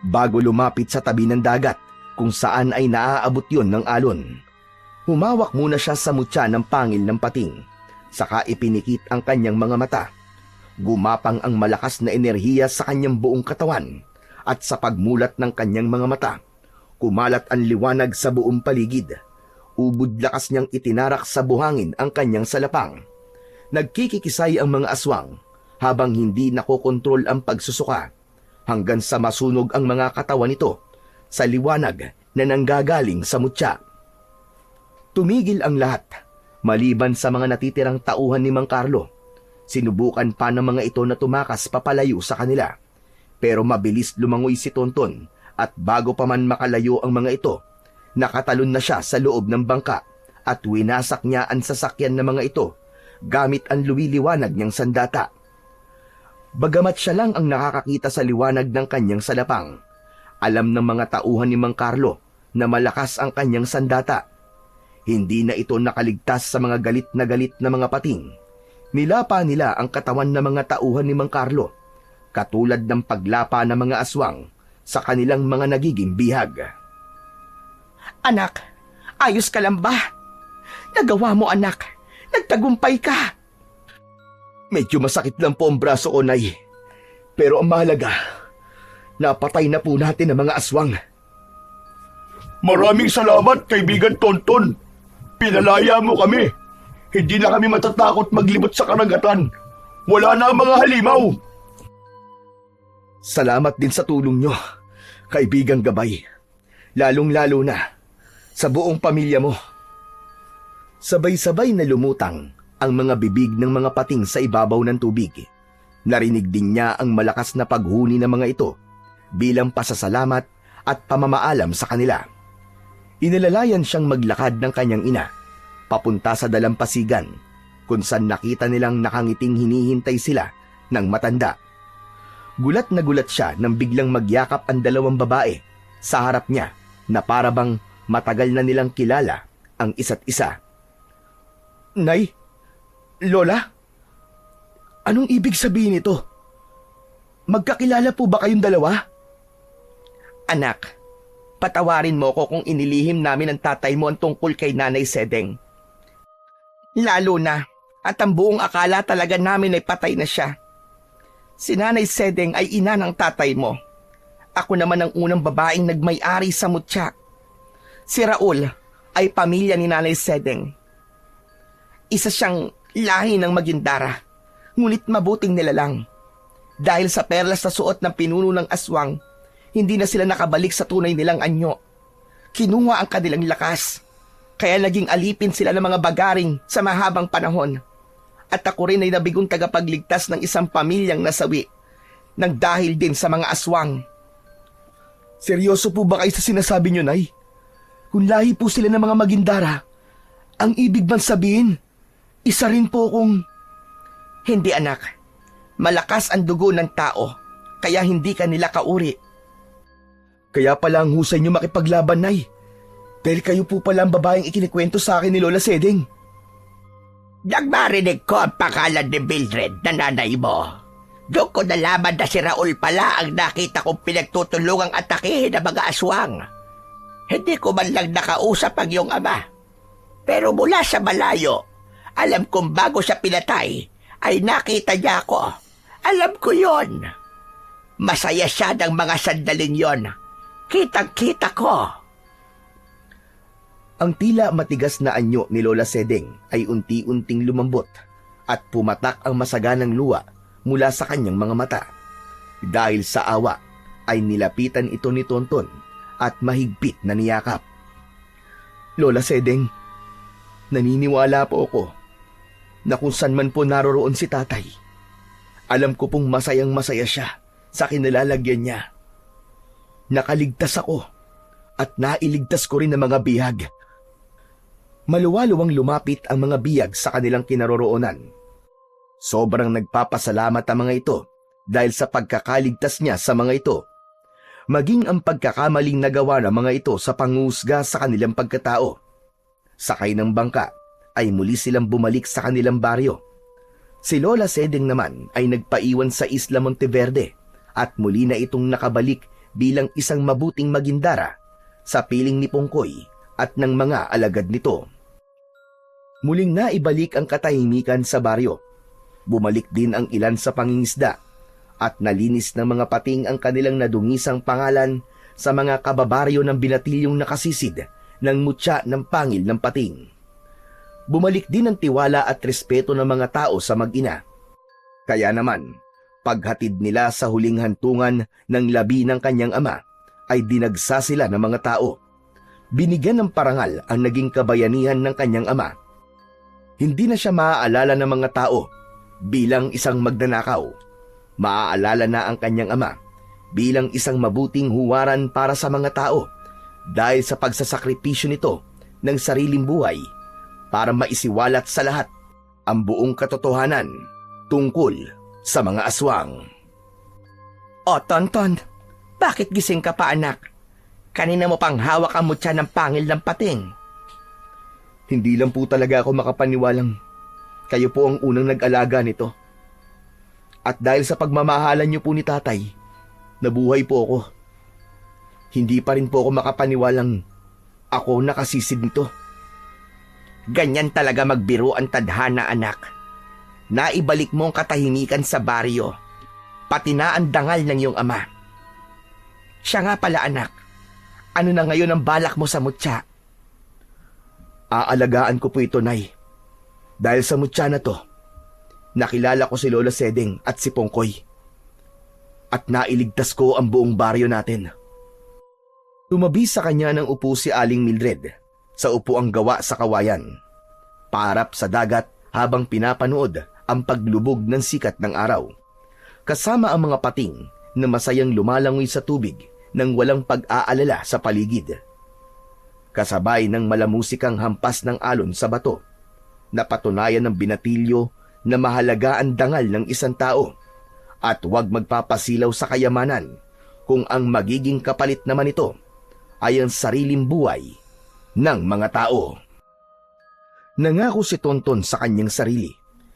Bago lumapit sa tabi ng dagat kung saan ay naaabot yon ng alon. Humawak muna siya sa mutya ng pangil ng pating, saka ipinikit ang kanyang mga mata. Gumapang ang malakas na enerhiya sa kanyang buong katawan at sa pagmulat ng kanyang mga mata, kumalat ang liwanag sa buong paligid. Ubod lakas niyang itinarak sa buhangin ang kanyang salapang. Nagkikikisay ang mga aswang habang hindi nakokontrol ang pagsusuka hanggang sa masunog ang mga katawan nito sa liwanag na nanggagaling sa mutya. Tumigil ang lahat maliban sa mga natitirang tauhan ni Mang Carlo. Sinubukan pa ng mga ito na tumakas papalayo sa kanila. Pero mabilis lumangoy si Tonton at bago pa man makalayo ang mga ito, nakatalon na siya sa loob ng bangka at winasak niya ang sasakyan ng mga ito gamit ang luwiliwanag niyang sandata. Bagamat siya lang ang nakakakita sa liwanag ng kanyang salapang, alam ng mga tauhan ni Mang Carlo na malakas ang kanyang sandata. Hindi na ito nakaligtas sa mga galit na mga pating. Nilapa nila ang katawan ng mga tauhan ni Mang Carlo, katulad ng paglapa ng mga aswang sa kanilang mga nagiging bihag. Anak, ayos ka lang ba? Nagawa mo, anak. Nagtagumpay ka. Medyo masakit lang po ang braso ko, Nay. Pero ang mahalaga, napatay na po natin ang mga aswang. Maraming salamat, kaibigan Tonton. Pinalaya mo kami. Hindi na kami matatakot maglibot sa karagatan. Wala na ang mga halimaw. Salamat din sa tulong nyo, kaibigang Gabay. Lalong-lalo na sa buong pamilya mo. Sabay-sabay na lumutang ang mga bibig ng mga pating sa ibabaw ng tubig. Narinig din niya ang malakas na paghuni ng mga ito bilang pasasalamat at pamamaalam sa kanila. Inilalayan siyang maglakad ng kanyang ina papunta sa dalampasigan kung saan nakita nilang nakangiting hinihintay sila ng matanda. Gulat na gulat siya nang biglang magyakap ang dalawang babae sa harap niya na parabang matagal na nilang kilala ang isa't isa. Nay, Lola, anong ibig sabihin ito? Magkakilala po ba kayong dalawa? Anak, patawarin mo ko kung inilihim namin ang tatay mo ang tungkol kay Nanay Sedeng. Lalo na at ang buong akala talaga namin ay patay na siya. Si Nanay Sedeng ay ina ng tatay mo. Ako naman ang unang babaeng nagmay-ari sa mutya. Si Raul ay pamilya ni Nanay Sedeng. Isa siyang lahi ng Magindara, ngunit mabuting nilalang. Dahil sa perlas na suot ng pinuno ng aswang, hindi na sila nakabalik sa tunay nilang anyo. Kinuha ang kanilang lakas, kaya naging alipin sila ng mga bagaring sa mahabang panahon. At ako rin ay nabigong tagapagligtas ng isang pamilyang nasawi, nang dahil din sa mga aswang. Seryoso po ba kayo sa sinasabi nyo, Nay? Kung lahi po sila ng mga Magindara, ang ibig bang sabihin, isa rin po kung... Hindi, anak. Malakas ang dugo ng tao, kaya hindi ka nila kauri. Kaya pala ang husay nyo makipaglaban, Nay. Dahil kayo po pala ang babaeng ikinikwento sa akin ni Lola Sedeng. Nagmarinig ko ang pangalan ni Mildred na nanay mo. Doon ko nalaman na si Raul pala ang nakita kong pinagtutulungang atakihin ng mga aswang. Hindi ko man lang nakausap ang iyong ama. Pero mula sa malayo, alam kong bago siya pinatay, ay nakita niya ako. Alam ko yon. Masaya siya ng mga sandaling yon. Kitang-kita ko. Ang tila matigas na anyo ni Lola Sedeng ay unti-unting lumambot at pumatak ang masaganang luha mula sa kanyang mga mata. Dahil sa awa ay nilapitan ito ni Tonton at mahigpit na niyakap. Lola Sedeng, naniniwala po ako na kung saan man po naroroon si tatay, alam ko pong masayang masaya siya sa kinalalagyan niya. Nakaligtas ako at nailigtas ko rin ang mga bihag. Maluwaluwang lumapit ang mga biyag sa kanilang kinaroroonan. Sobrang nagpapasalamat ang mga ito dahil sa pagkakaligtas niya sa mga ito. Maging ang pagkakamaling nagawa ng mga ito sa pangusga sa kanilang pagkatao. Sakay ng bangka ay muli silang bumalik sa kanilang baryo. Si Lola Sedeng naman ay nagpaiwan sa Isla Monteverde at muli na itong nakabalik bilang isang mabuting magindara sa piling ni Pongkoy at ng mga alagad nito. Muling naibalik ang katahimikan sa baryo. Bumalik din ang ilan sa pangingisda at nalinis ng mga pating ang kanilang nadungisang pangalan sa mga kababaryo ng binatilyong nakasisid ng mutya ng pangil ng pating. Bumalik din ang tiwala at respeto ng mga tao sa mag-ina. Kaya naman, paghatid nila sa huling hantungan ng labi ng kanyang ama, ay dinagsa sila ng mga tao. Binigyan ng parangal ang naging kabayanihan ng kanyang ama. Hindi na siya maaalala ng mga tao bilang isang magnanakaw. Maaalala na ang kanyang ama bilang isang mabuting huwaran para sa mga tao dahil sa pagsasakripisyo nito ng sariling buhay para maisiwalat sa lahat ang buong katotohanan tungkol sa mga aswang. O Tonton, bakit gising ka pa anak? Kanina mo pang hawak ang mutya ng pangil ng pating. Hindi lang po talaga ako makapaniwalang kayo po ang unang nag-alaga nito. At dahil sa pagmamahalan niyo po ni tatay, nabuhay po ako. Hindi pa rin po ako makapaniwalang ako nakasisid nito. Ganyan talaga magbiro ang tadhana anak. Naibalik mo ang katahimikan sa baryo, pati na ang dangal ng iyong ama. Siya nga pala anak, ano na ngayon ang balak mo sa mutya? Aalagaan ko po ito, Nay. Dahil sa mutya na to, nakilala ko si Lola Sedeng at si Pongkoy. At nailigtas ko ang buong baryo natin. Tumabi sa kanya ng upo si Aling Mildred sa upuang gawa sa kawayan. Paharap sa dagat habang pinapanood ang paglubog ng sikat ng araw. Kasama ang mga pating na masayang lumalangoy sa tubig nang walang pag-aalala sa paligid. Kasabay ng malamusikang hampas ng alon sa bato, napatunayan ng binatilyo na mahalaga ang dangal ng isang tao at huwag magpapasilaw sa kayamanan kung ang magiging kapalit naman ito ay ang sariling buhay ng mga tao. Nangako si Tonton sa kanyang sarili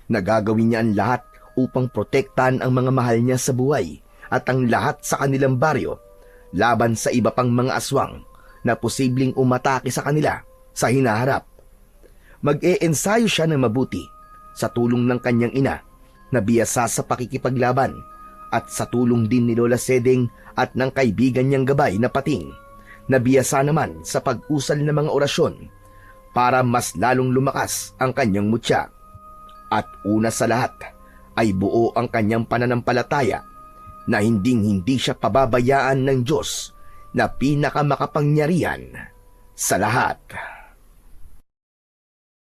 na gagawin niya ang lahat upang protektahan ang mga mahal niya sa buhay at ang lahat sa kanilang baryo laban sa iba pang mga aswang na posibleng umatake sa kanila sa hinaharap. Mag-e-ensayo siya ng mabuti sa tulong ng kanyang ina na biyasa sa pakikipaglaban at sa tulong din ni Lola Sedeng at ng kaibigan niyang gabay na pating na biyasa naman sa pag-usal ng mga orasyon para mas lalong lumakas ang kanyang mutya. At una sa lahat ay buo ang kanyang pananampalataya na hinding-hindi siya pababayaan ng Diyos na pinakamakapangyarihan sa lahat.